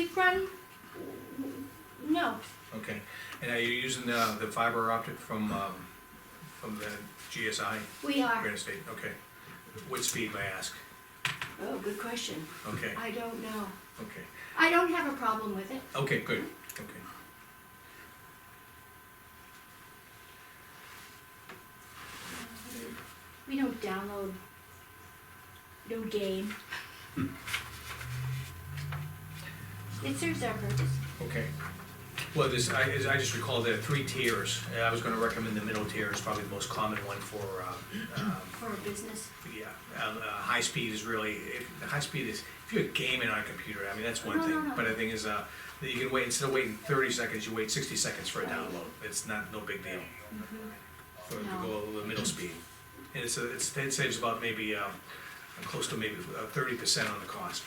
no, Okay, and are you using the fiber optic from the GSI, we are. Granite State, okay? What speed, may I ask? Oh, good question. Okay, I don't know. okay, I don't have a problem with it. okay, good, okay. We don't download, no game. It serves our purpose. Okay. Well, I just recall there are 3 tiers. I was gonna recommend the middle tier is probably the most common one for, For a business. yeah, high speed is really, high speed is, if you're gaming on a computer, I mean, that's one No, thing. no, no. But the thing is, that you can wait, instead of waiting 30 seconds, you wait 60 seconds for a download. It's no big deal to No. go the middle speed. And it saves about maybe, close to maybe 30% on the cost.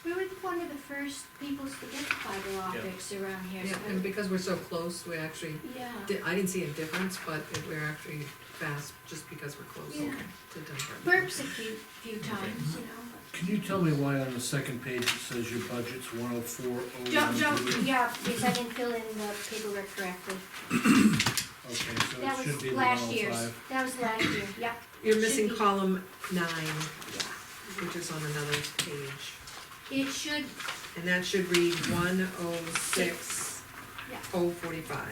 We were one of the first people to get the fiber optics around here. Yeah, so- and because we're so close, we actually, Yeah. I didn't see a difference, but we're actually fast just because we're close Yeah. to Dunbarton. Burps a few times, you know. Can you tell me why on the second page it says your budget's 104,012? Yeah, because I didn't fill in the paperwork correctly. Okay, so That it should was be the last year's. 105. That was last year, yeah. You're Should missing be- column 9, Yeah. which is on another page, It should, and that should read 106, Yeah. 045,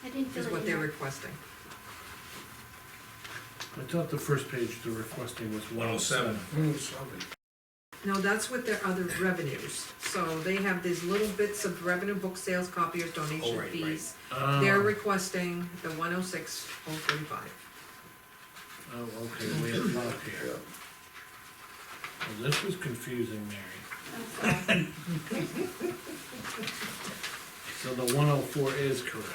I didn't fill is it what they're in. requesting. I thought the first page they're requesting was 107. 107. No, that's with their other revenues, so they have these little bits of revenue, book sales, copiers, donation right, right. fees. Oh, They're requesting the 106, 045. oh, okay, we have lot here. Well, this was confusing, Mary. I'm sorry. So the 104 is correct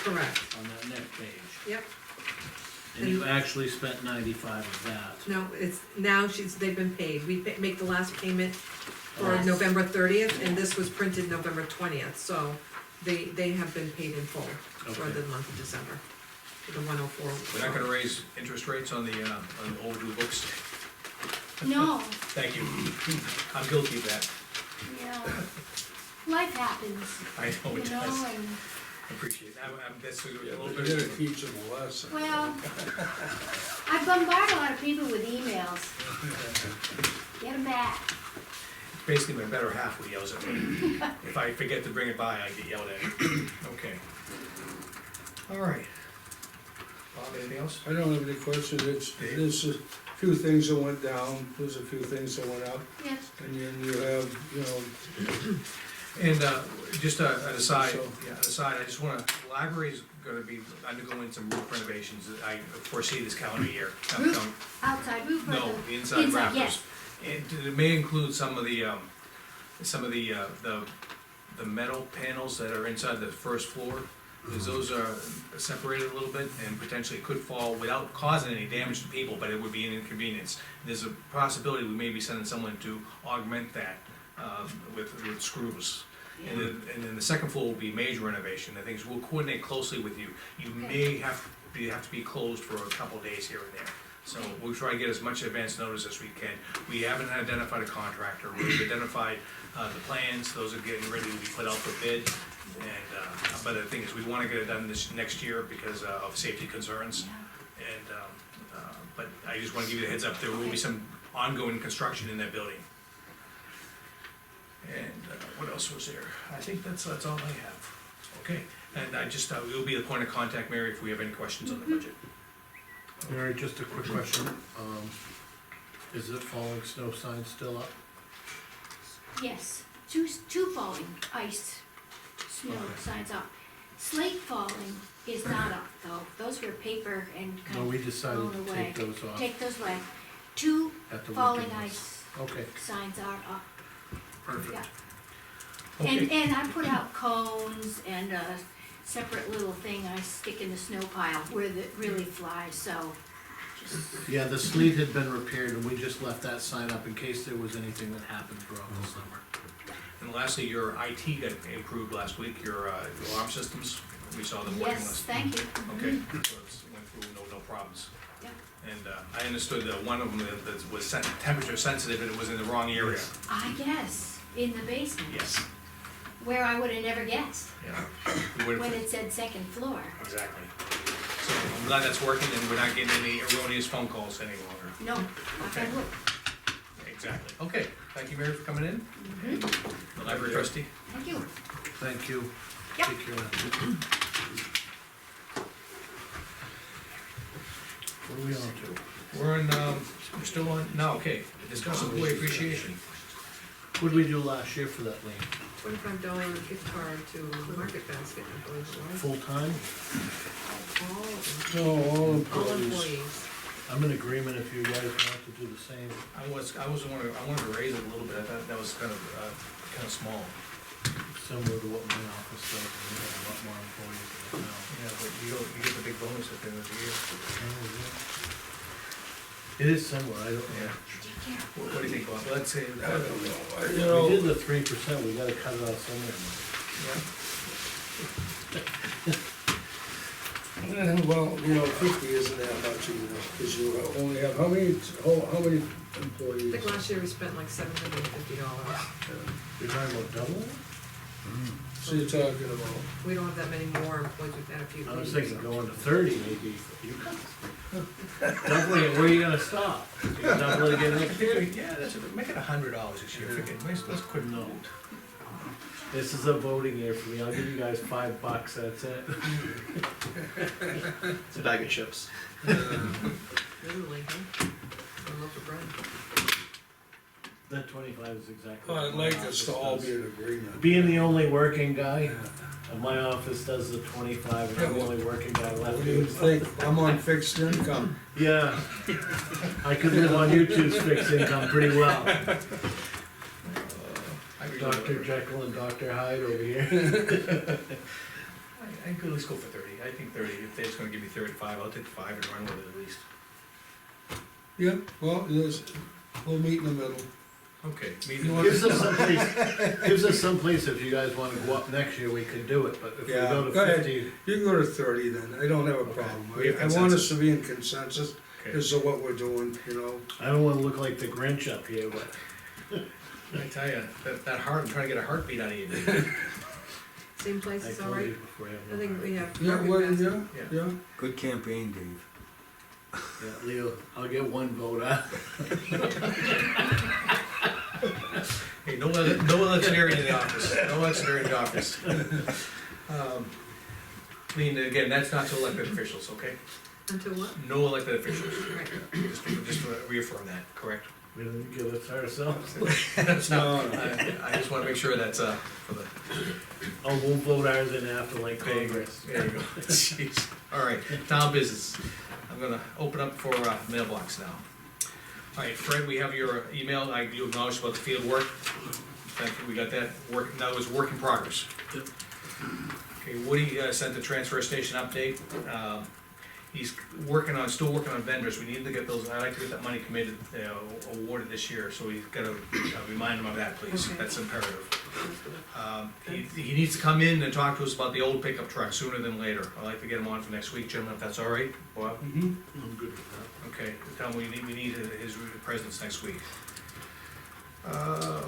Correct, on that next page. yep. And you actually spent 95 of that. No, it's, now they've been paid. We make the last payment for Yes. November 30th, and this was printed November 20th, so they have been paid in full for Okay. the month of December. For the 104. We're not gonna raise interest rates on the overdue books. No, Thank you. I'm guilty of that. yeah. Life happens, I know you it know, does. and, I appreciate that. That's a Yeah, little but bit. you gotta teach them a lesson. well, I bombard a lot of people with emails. Get them back. Basically, my better half who yells at me. If I forget to bring it by, I get yelled at. Okay. All right. Bob, anything else? I don't have any questions, there's a few things that went down, there's a few things that went up, Yes. and then you have, you know, And just an aside, So- I just wanna, the library's gonna be undergoing some roof renovations that I foresee this calendar year. Roof? Outside roof or No, the? the inside rafters. Yes. And it may include some of the metal panels that are inside the first floor. Because those are separated a little bit and potentially could fall without causing any damage to people, but it would be an inconvenience. There's a possibility we may be sending someone to augment that with screws. And then the second floor will be major renovation. The things, we'll coordinate closely with you. You may have to be closed for a couple days here and there. So we'll try to get as much advance notice as we can. We haven't identified a contractor. We've identified the plans. Those are getting ready to be put out for bid. And, but the thing is, we wanna get it done this next year because of safety concerns. And, but I just wanna give you the heads up, there will be some ongoing construction in that building. And, what else was there? I think that's all I have. Okay, And I just, you'll be the point of contact, Mary, if we have any questions on the budget. Mary, just a quick question, is the falling snow sign still up? Yes, two falling ice, snow Okay. signs up. Slate falling is not up though, those were paper and No, kind we of decided blown to away. take those off Take those away. Two at the falling weekend. ice Okay, signs are up, Perfect. yeah. Okay, And I put out cones and a separate little thing I stick in the snow pile where it really flies, so just, yeah, the sleet had been repaired, and we just left that sign up in case there was anything that happened throughout the summer. and lastly, your IT got improved last week, your alarm systems, we saw them working yes, last. thank you. Okay, so it's went through, no problems. Yep. And I understood that one of them that was temperature sensitive, and it was in the wrong area. I guess, in the basement, Yes, where I would have never guessed, yeah. We went when for- it said second floor. Exactly. So I'm glad that's working, and we're not getting any erroneous phone calls any longer. No, knock on wood. Exactly. Okay, thank you, Mary, for coming in. Mhm. The library trustee. Thank you. Thank you. Yep. Take care now. What are we on to? We're on, we're still on, no, okay, discuss employee appreciation. What did we do last year for that, Lean? $25 gift card to Market Basket, I believe it was. Full-time? All, No, all all employees. employees. I'm in agreement if you guys want to do the same. I wanted to raise it a little bit, I thought that was kind of small. Similar to what my office does, and we have a lot more employees than now. Yeah, but you get the big bonus at the end of the year. It is similar, I don't know. Yeah. What do you think, Bob? Let's say, I don't know, you We know, did the 3%, we gotta cut it out somewhere. well, you know, 50 isn't that much either, because you only have, how many I employees? think last year we spent like $750. You're talking about doubling? So you're talking about, We don't have that many more employees, we've had a few. I was leave, thinking so. going to 30 maybe. You doubling it, where are you gonna stop? You gonna double it again next year? yeah, make it $100 this year, let's quit. No. This is a voting year for me, I'll give you guys $5, that's it. It's a bag of chips. Literally, huh? A loaf of bread. That 25 is exactly. I'd what my like office us to all does. be in agreement. Being the only working guy, my office does the 25, and I'm the Yeah, only working guy left. What do you think? I'm on fixed income. Yeah, I could live on YouTube's fixed income pretty well. Dr. Jekyll and Dr. Hyde over here. I could at least go for 30, I think 30, if Dave's gonna give me 35, I'll take 5 and run with it at least. Yeah, well, we'll meet in the middle. Okay, Gives us someplace if you guys wanna go up next year, we could do it, but if we Yeah, go to go ahead. 50, You can go to 30 then, I don't have a problem. We have I want us consensus. to be in consensus Okay. as to what we're doing, you know. I don't wanna look like the Grinch up here, but I tell you, that heart, I'm trying to get a heartbeat out of you. Same place I is told alright? you before. I think we have. Yeah, Market well, Basket. yeah. Good campaign, Dave. Yeah, Leo, I'll get one vote out. Hey, no electioneering in the office, no electioneering in the office. Lean, again, that's not to elected officials, okay? Until what? No elected officials, Right. just to reaffirm that, correct? We didn't give it to ourselves. That's not, No, I just wanna make sure that's, for the. Oh, we'll vote ours in after like There you go. Congress. There you go. Jeez. All right, town business. I'm gonna open up for mailbox now. All right, Fred, we have your email, you acknowledged about the field work. Thank you, we got that, work, in other words, work in progress. Yep. Okay, Woody sent the transfer station update. He's still working on vendors, we need to get those, I'd like to get that money committed, awarded this year, so we've gotta remind him of that, please, Okay. that's imperative. He needs to come in and talk to us about the old pickup truck sooner than later. I'd like to get him on for next week, gentlemen, if that's all right. Bob? Mm-hmm. I'm good with that. Okay, tell him we need his presence next week.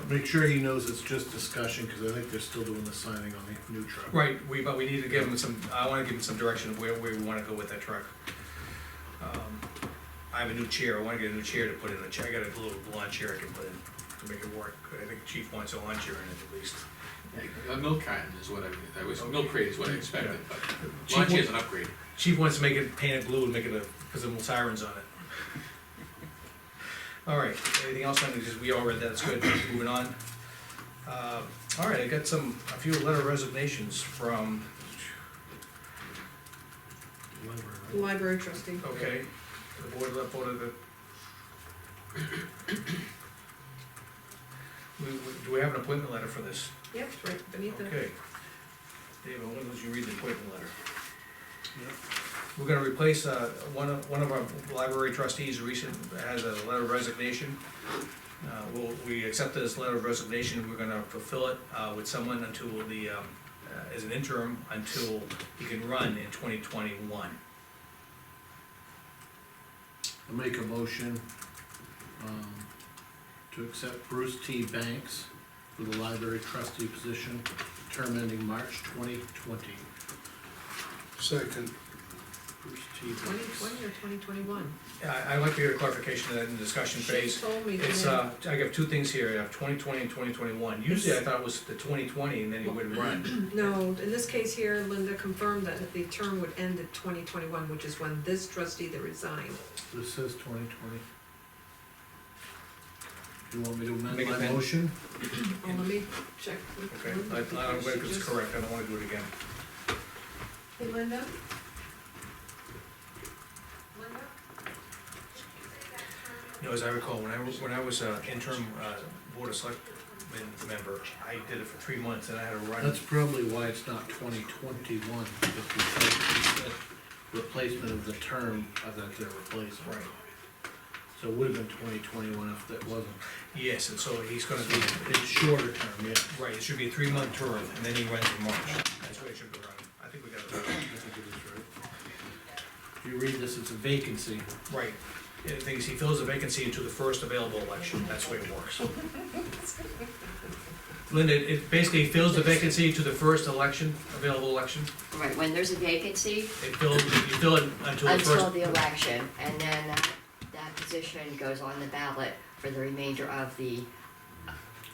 Make sure he knows it's just discussion, cause I think they're still doing the signing on the new truck. Right, but we need to give him I wanna give him some direction of where we wanna go with that truck. I have a new chair, I wanna get a new chair to put in I got a little lawn chair I can put in to make it work. I think Chief wants a lawn chair in it at least. A milk carton is what I was, milk crate is what I expected, but Chief, launch is an upgrade. Chief wants to make it painted blue and make it put some sirens on it. All right, anything else on it, because we all read that, it's good, moving on. All right, I got a few letter resignations from, Library trustee. okay, the board voted that. Do we have an appointment letter for this? Yep, it's right beneath it. Okay. Dave, I'll let you read the appointment letter. We're gonna replace, one of our library trustees has a letter of resignation. We accepted this letter of resignation, we're gonna fulfill it, with someone until as an interim, until he can run in 2021. I'll make a motion, to accept Bruce T. Banks for the library trustee position, term ending March 2020. Second. Bruce T. Twenty Banks. twenty or 2021? I'd like to get a clarification of that in the discussion She phase. told me It's, that. I have two things here, I have 2020 and 2021. Usually I thought it was the 2020 and then he wouldn't run. No, in this case here, Linda confirmed that the term would end at 2021, which is when this trustee that resigned. This says 2020. Do you want me to amend Make it my then. motion? Oh, let me check with Okay, Linda, I'm because glad she it's just- correct, I don't wanna do it again. Hey, Linda? Linda? You know, as I recall, when I was interim board of selectmen member, I did it for 3 months and I had to run. That's probably why it's not 2021, because we said replacement of the term that they're replacing. Right, So it would have been 2021 if that wasn't. yes, and so he's gonna be, It's shorter term, yeah. right, it should be a 3-month term, and then he runs in March. That's what it should be running. I think we got it right. I think it is right. If you read this, it's a vacancy. Right. The thing is, he fills the vacancy into the first available election, that's the way it works. Linda, it basically fills the vacancy to the first available election. Right, when there's a vacancy, You fill it until the first. until the election, and then that position goes on the ballot for the remainder of the,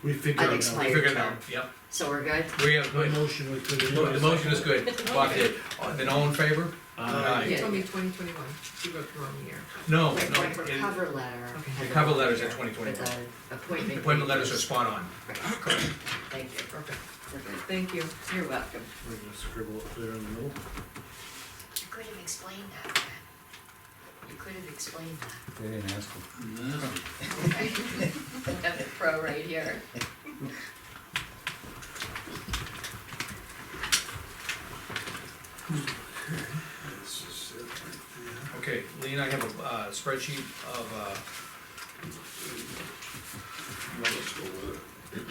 We figured it out. We Unexpired. figured it out, yep. so we're good? We have, My good. motion was good. The motion is good. Bob did. Then all in favor? Aye. You told me 2021, she wrote the wrong year. No, Wait, no. wait, for cover letter. The cover letter's at For 2021. the appointment. Appointment letters are spot on. Right. Thank you, Perfect, we're good. thank you. You're welcome. We're gonna scribble it there in the middle. You could have explained that, Pat. You could have explained that. They didn't ask him. Okay. Have the pro right here. This is it right Okay, Lean, I have a spreadsheet of, Let's go with it.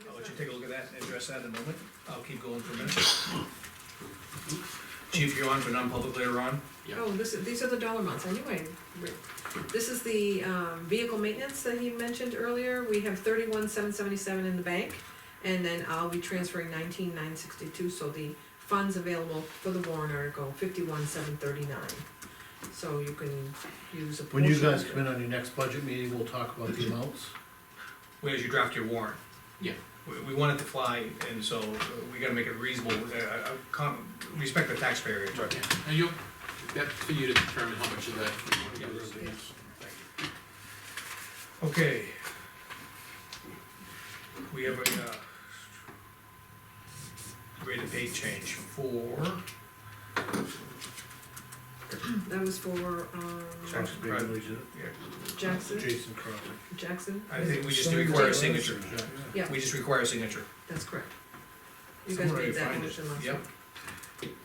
I'll let you take a look at that and address that in a moment. I'll keep going for a minute. Chief, you're on for non-public later on? Oh, these are the dollar amounts, anyway. This is the, vehicle maintenance that he mentioned earlier, we have 31,777 in the bank, and then I'll be transferring 19,962, so the funds available for the warrant article, 51,739. So you can use a portion. When you guys come in on your next budget meeting, we'll talk about the amounts. As you draft your warrant. Yeah. We want it to fly, and so we gotta make it reasonable, respect the taxpayer. Right, and that's for you to determine how much of that you wanna give us. Thank you. Okay. We have a, rate of pay change for, That was for, Jackson, yeah, Jackson, Jason Crowley. Jackson, I think we just require a signature. yeah, We just require a signature. that's correct. You guys Somewhere made I that find it. motion last Yep. week.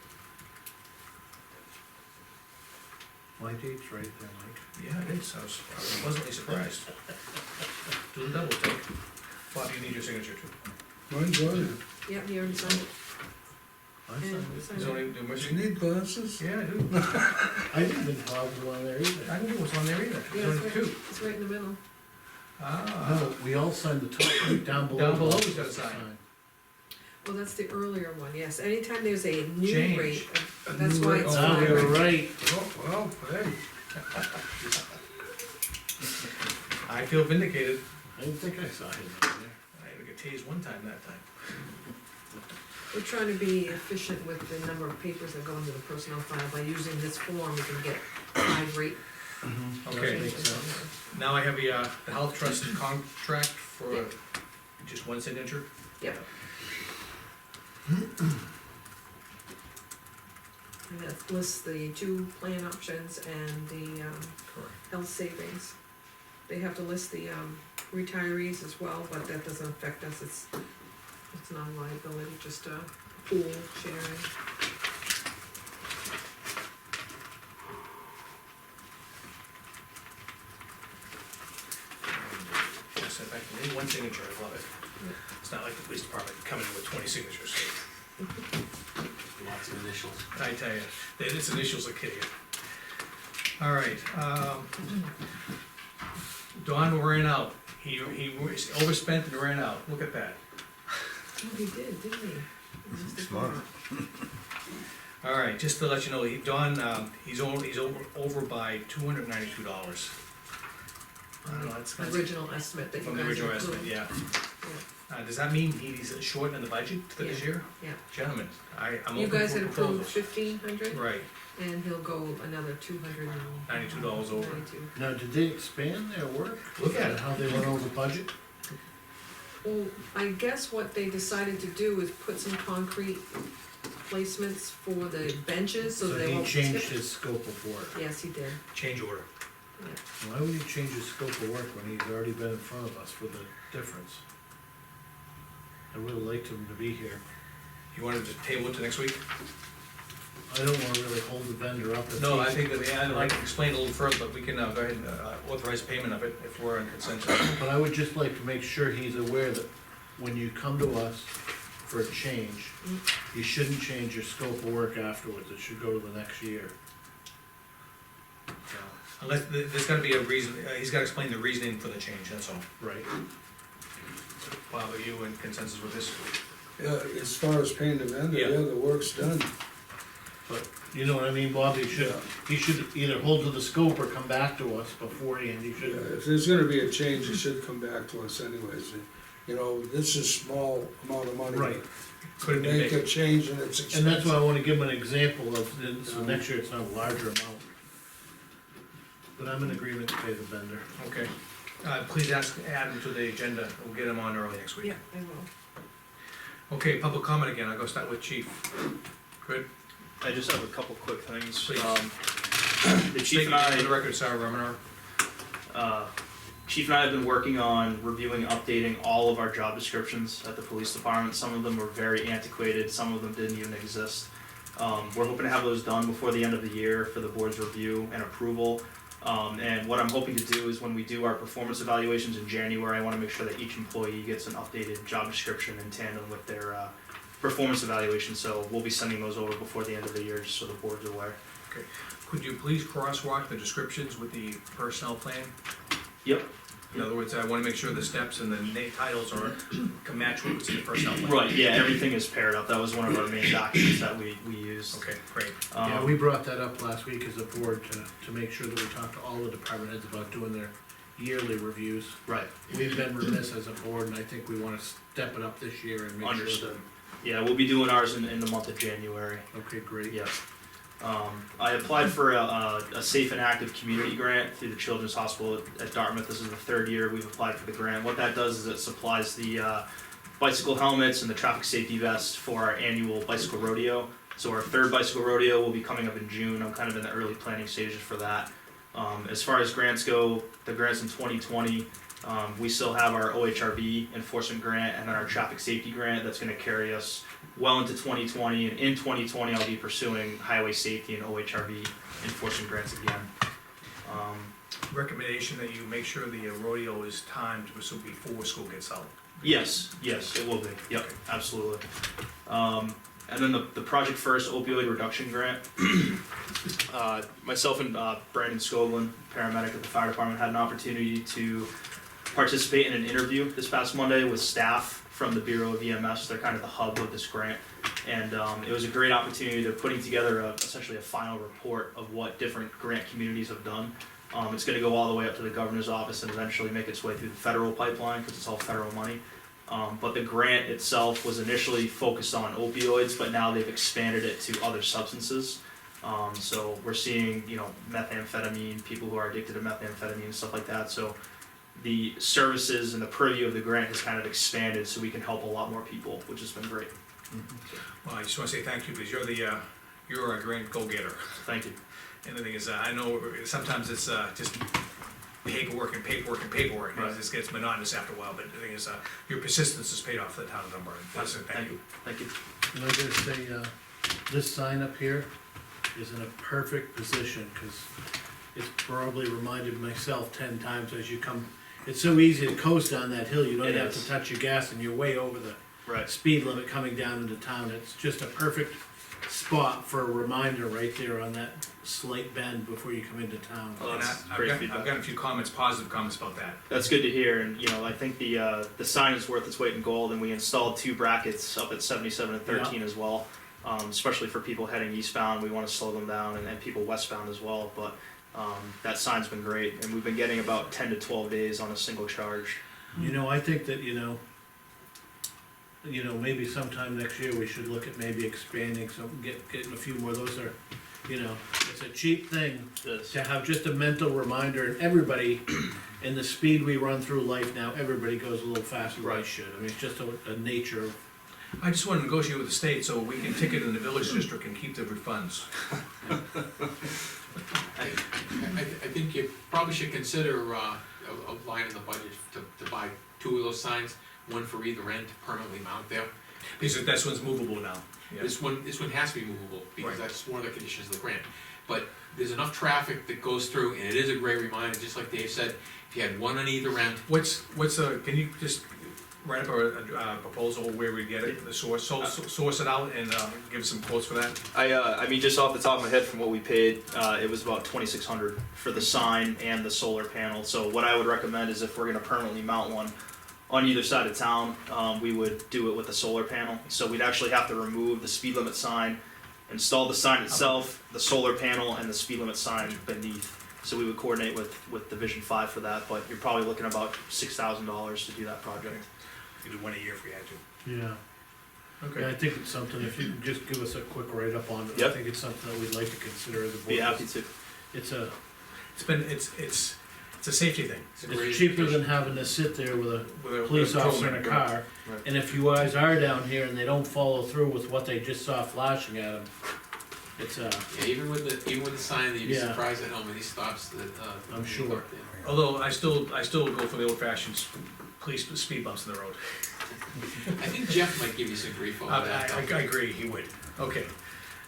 My date's right there, Mike. Yeah, it is, I was pleasantly surprised. Do the double take. Bob, you need your signature too. Mine's on it. Yep, you already signed it. I And signed it. signed There's it. only, there Do must you need glasses? yeah, I do. I didn't think Bob was on there either. I didn't know what's on there either. Yeah, There's it's only right, two. it's right in the middle. Ah, No, we all signed the top, down below. Down below we gotta sign. Well, that's the earlier one, yes, anytime there's a new Change. rate, A that's new why rate. it's Oh, Ah, five. you're right. Oh, well, hey. I feel vindicated. I didn't think I saw him on there. I had to get tased one time that time. We're trying to be efficient with the number of papers that go into the personnel file. By using this form, we can get 5 rate Okay, changes on there. now I have the health trust contract for just one signature. Yep. And that lists the 2 plan options and the, Correct. health savings. They have to list the, retirees as well, but that doesn't affect us, it's not a liability, just a pool sharing. Just send back to me, one signature, I love it. It's not like the police department coming in with 20 signatures. Lots of initials. I tell you, this initials will kill you. All right, Don ran out. He overspent and ran out. Look at that. Oh, he did, didn't he? It's just a- Smart. All right, just to let you know, Don, he's over by $292. I don't know, that's Original estimate that you from guys the original approved. estimate, yeah. Does that mean he's short in the budget for this Yeah. year? Yeah. Gentlemen, I'm You open guys for had approved proposals. 1,500, Right, and he'll go another $92 over. $292. Now, did they expand their work? Look at And it. how they went over budget? Well, I guess what they decided to do is put some concrete placements for the benches, so they he won't changed tip. his scope of work. Yes, he did. Change order. Why would he change his scope of work when he's already been in front of us for the difference? I would've liked him to be here. You wanted to table it to next week? I don't wanna really hold the vendor up. if No, I he's- think that, I'd like to explain a little further, but we can go ahead and authorize payment of it if we're in consensus. But I would just like to make sure he's aware that when you come to us for a change, you shouldn't change your scope of work afterwards, it should go to the next year. So, Unless, there's gotta be a reason, he's gotta explain the reasoning for the change, that's all. right. Bob, are you in consensus with this? As far as paying the vendor, Yeah. yeah, the work's done. But, you know what I mean, Bob, he should either hold to the scope or come back to us beforehand, he Yeah, should. if there's gonna be a change, it should come back to us anyways. You know, this is small amount of money. Right. Could have To been make a big. change and it's And that's why I expensive. wanna give him an example of, so next year it's not a larger amount. But I'm in agreement to pay the vendor. Okay. Please add him to the agenda, we'll get him on early next week. Yeah, I will. Okay, public comment again, I'll go start with chief. Good. I just have a couple quick things. Please. The State chief and your name for I, the record, Sarah Romanar. Chief and I have been working on reviewing, updating all of our job descriptions at the police department. Some of them were very antiquated, some of them didn't even exist. We're hoping to have those done before the end of the year for the board's review and approval. And what I'm hoping to do is when we do our performance evaluations in January, I wanna make sure that each employee gets an updated job description in tandem with their, performance evaluation. So we'll be sending those over before the end of the year, just so the board's aware. Could you please crosswalk the descriptions with the personnel plan? Yep. In other words, I wanna make sure the steps and the titles are, can match what's in the personnel plan. Right, yeah, everything is paired up. That was one of our main documents that we used. Okay, great. Yeah, we brought that up last week as a board to make sure that we talked to all the department heads about doing their yearly reviews. Right, We've been remiss as a board, and I think we wanna step it up this year and make sure that. understood. Yeah, we'll be doing ours in the month of January. Okay, great. Yeah. I applied for a safe and active community grant through the Children's Hospital at Dartmouth. This is the 3rd year we've applied for the grant. What that does is it supplies the bicycle helmets and the traffic safety vests for our annual bicycle rodeo. So our 3rd bicycle rodeo will be coming up in June. I'm kind of in the early planning stages for that. As far as grants go, the grants in 2020, we still have our OHRB enforcement grant and then our traffic safety grant that's gonna carry us well into 2020, and in 2020, I'll be pursuing highway safety and OHRB enforcement grants again. Recommendation that you make sure the rodeo is timed so before school gets out. Yes, it will be, yep, absolutely. And then the Project First opioid reduction grant. Myself and Brandon Scoglin, paramedic at the fire department, had an opportunity to participate in an interview this past Monday with staff from the Bureau of EMS. They're kind of the hub of this grant. And it was a great opportunity. They're putting together essentially a final report of what different grant communities have done. It's gonna go all the way up to the governor's office and eventually make its way through the federal pipeline, because it's all federal money. But the grant itself was initially focused on opioids, but now they've expanded it to other substances. So we're seeing, methamphetamine, people who are addicted to methamphetamine and stuff like that. So the services and the purview of the grant has kind of expanded so we can help a lot more people, which has been great. Well, I just wanna say thank you, because you're a great go-getter. Thank you. And the thing is, I know sometimes it's just paperwork and paperwork and paperwork, and it Right. just gets monotonous after a while, but the thing is, your persistence has paid off for the town of Dunbarton. That's it, thank you. Thank you. And I'm gonna say, this sign up here is in a perfect position, cause it's probably reminded myself 10 times as you come. It's so easy to coast down that hill, you don't It have is. to touch your gas and you're way over the Right. speed limit coming down into town. It's just a perfect spot for a reminder right there on that slight bend before you come into town. Oh, And that's I've great got, feedback. I've got a few comments, positive comments about that. That's good to hear, and I think the sign is worth its weight in gold, and we installed 2 brackets up at 77 and 13 as well, especially for people heading eastbound. We want to slow them down, and people westbound as well. But that sign's been great, and we've been getting about 10 to 12 days on a single charge. I think that, maybe sometime next year we should look at maybe expanding some, getting a few more. Those are, it's a cheap thing This. to have just a mental reminder, and everybody, in the speed we run through life now, everybody goes a little faster than they Right. should. I mean, it's just a nature of, I just wanna negotiate with the state so we can ticket in the village district and keep the refunds. I think you probably should consider, a line in the budget to buy 2 of those signs, one for either end to permanently mount there. Because this one's movable now. Yeah. This one has to be movable, because Right. that's one of the conditions of the grant. But there's enough traffic that goes through, and it is a great reminder, just like Dave said, if you had one on either end, Can you just write up a proposal where we get it, the source, source it out and, give some quotes for that? I mean, just off the top of my head from what we paid, it was about $2,600 for the sign and the solar panel. So what I would recommend is if we're gonna permanently mount one on either side of town, we would do it with a solar panel. So we'd actually have to remove the speed limit sign, install the sign itself, the solar panel, and the speed limit sign beneath. So we would coordinate with Division 5 for that, but you're probably looking about $6,000 to do that project. We could do one a year if we had to. yeah. Yeah, I think it's something, if you can just give us a quick write-up on it, I Yep. think it's something that we'd like to consider as a board. Be happy to. It's It's a safety thing. It's cheaper than having to sit there with a With a police officer in a patrolman. car. Right. And if you guys are down here and they don't follow through with what they just saw flashing at them, it's yeah, even with the sign, you'd be Yeah. surprised at how many stops that, I'm sure. yeah. Although I still go for the old fashioned police speed bumps in the road. I think Jeff might give you some grief over that. I agree, he would. Okay,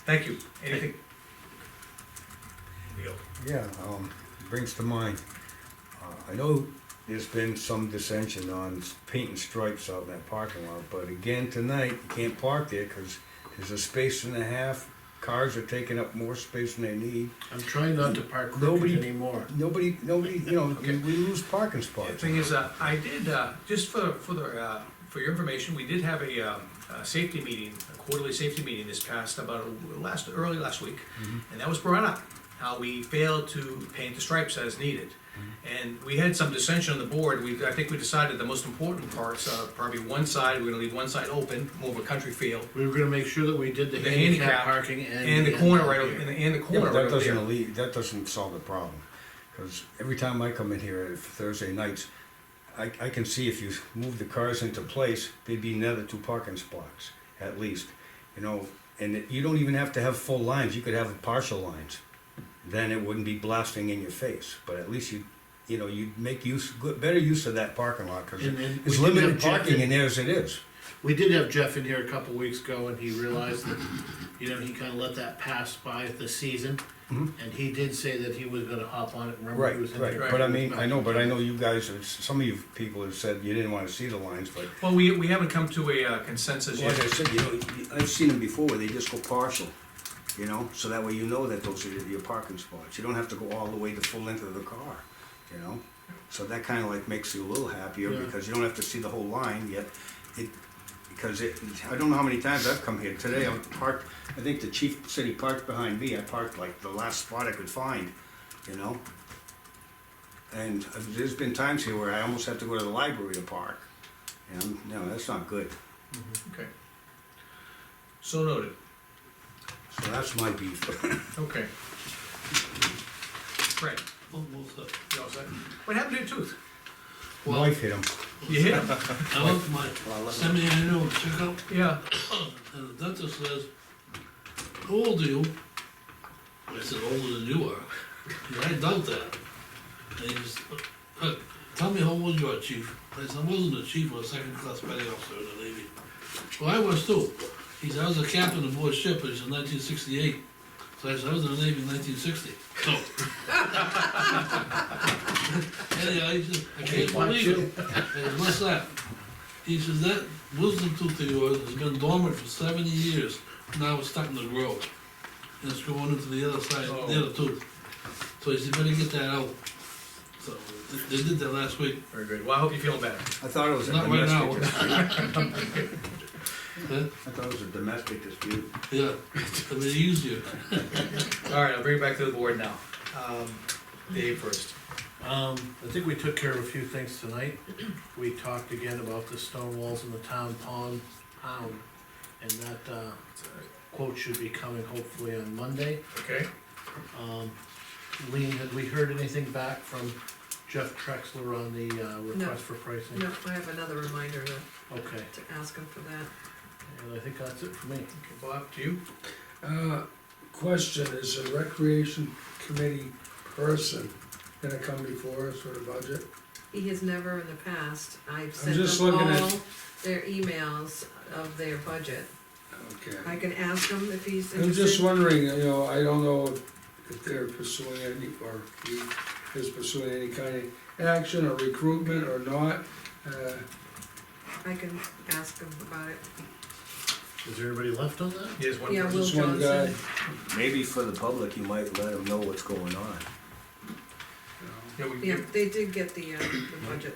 thank you. Anything? There you go. Yeah, brings to mind, I know there's been some dissension on painting stripes out in that parking lot, but again, tonight, you can't park there, cause there's a space and a half, cars are taking up more space than they need. I'm trying not to park Nobody- crooked anymore. Nobody, we lose parking The spots. thing is, I did, just for your information, we did have a safety meeting, a quarterly safety meeting this past, early last week. And that was brought up, how we failed to paint the stripes as needed. And we had some dissension on the board. I think we decided the most important parts are probably one side, we're gonna leave one side open, more of a country feel. We were gonna make sure that we did the The handicap handicap parking And the corner right, here. and the Yeah, corner but right that over there. that doesn't solve the problem, cause every time I come in here Thursday nights, I can see if you move the cars into place, there'd be another 2 parking spots, at least, and you don't even have to have full lines, you could have partial lines. Then it wouldn't be blasting in your face, but at least you'd make better use of that parking lot, cause And we it's did limited have Jeff parking in- in there as it is. We did have Jeff in here a couple weeks ago and he realized that, he kinda let that pass by the season. Mhm. And he did say that he was gonna hop on it, remember Right, he was in right, there. but I mean, I know you guys, some of you people have said you didn't wanna see the lines, but Well, we haven't come to a consensus Like I yet. said, I've seen them before where they just go partial, so that way that those are your parking spots. You don't have to go all the way the full length of the car, So that kinda like makes you a little happier Yeah. because you don't have to see the whole line yet. I don't know how many times I've come here. Today I parked, I think the chief said he parked behind me. I parked like the last spot I could find, And there's been times here where I almost had to go to the library to park, And no, that's not good. Okay. So noted, So that's my beef. okay. Fred, Almost up. you all set? What happened to your tooth? Well, Wife hit him. You hit him? I went to my semi-annual checkup, Yeah. and the dentist says, "How old are you?" I said, "Older than you are." He said, "I doubt that." And he just, "Tell me how old you are, chief." I said, "I wasn't a chief, I was a second-class petty officer in the Navy." "Well, I was too." He said, "I was a captain aboard ship," he said, "1968." So I said, "I was in the Navy in 1960. So. Anyhow, he said, "I can't believe it." I said, "What's that?" He says, "That wisdom tooth of yours has been dormant for 70 years. Now it's starting to grow. And it's going into the other side, the other tooth." So he said, "Better get that out." So they did that last week. Very good, well, I hope you're feeling better. I thought it was a Not right domestic now. dispute. Huh? I thought it was a domestic dispute. Yeah, I mean, easier. All right, I'll bring it back to the board now. Dave first. I think we took care of a few things tonight. We talked again about the stone walls in the town pound, and that, quote should be coming hopefully on Monday. Okay. Lean, had we heard anything back from Jeff Trexler on the, request for pricing? No, I have another reminder Okay, to ask him for that. and I think that's it for me. Okay, Bob, to you? Question, is the recreation committee person gonna come before us for the budget? He has never in the past, I've sent just them looking at- all their emails of their budget. Okay. I can ask him if he's I'm just interested. wondering, you know, I don't know if they're pursuing any, or he is pursuing any kind of action or recruitment or not. I can ask him about it. Is there anybody left on that? Here's one Yeah, person. Will Just one guy. Johnson. Maybe for the public, you might let them know what's going on. Yeah, we, Yeah, they did get the budget.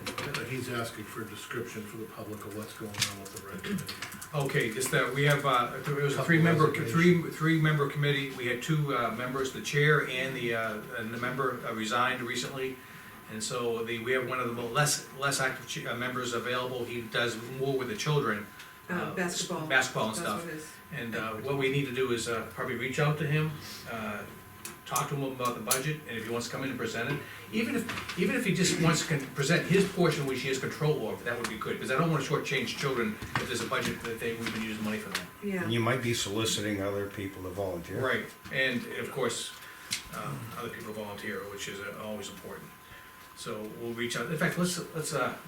He's asking for a description for the public of what's going on with the rec committee. okay, just, we have, it was a three-member committee, we had two, members, the chair and the member resigned recently. And so we have one of the less active members available, he does more with the children. Basketball. Basketball and That's stuff. what it is. And what we need to do is probably reach out to him, talk to him about the budget, and if he wants to come in and present it, even if he just wants to present his portion which he has control over, that would be good, because I don't wanna shortchange children if there's a budget that we've been using money for them. Yeah, And you might be soliciting other people to volunteer. Right, and of course, other people volunteer, which is always important. So we'll reach out, in fact, let's,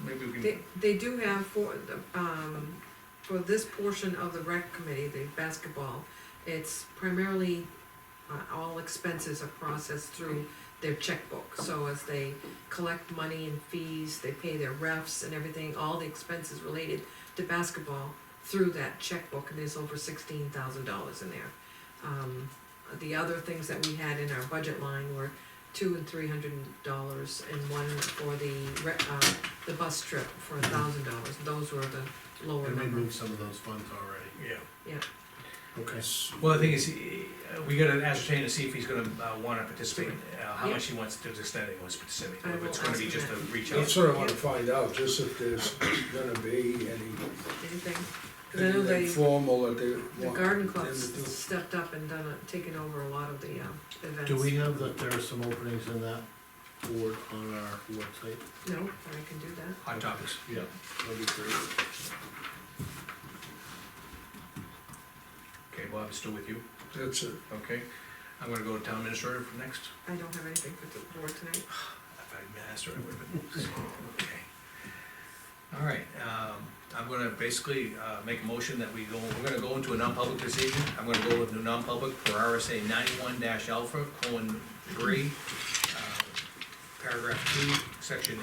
maybe we can, they do have for this portion of the rec committee, the basketball, it's primarily, all expenses are processed through their checkbook. So as they collect money and fees, they pay their refs and everything, all the expenses related to basketball through that checkbook, and there's over $16,000 in there. The other things that we had in our budget line were $200 and $300, and one for the bus trip for $1,000. Those were the lower And we numbers. moved some of those funds already. yeah. Okay. Well, the thing is, we gotta ascertain to see if he's gonna wanna participate, how Yeah. much he wants to extend he wants to participate. I If it's will gonna be ask him just a that. reach out. That's what I wanna find out, just if there's gonna be Anything, cause I know anything the formal that they want. garden them club's to do. stepped up and taken over a lot of the events. Do we know that there are some openings in that board on our website? No, I can do that. Hot topics. Yeah, that'd be great. Okay, Bob, it's still with you, That's it. okay? I'm gonna go to town administrator for next. I don't have anything for the board tonight. If I'd asked her, I would've been, okay. All right, I'm gonna basically, make a motion that we're gonna go into a non-public decision. I'm gonna go with the non-public for RSA 91-alpha, :3, paragraph 2, section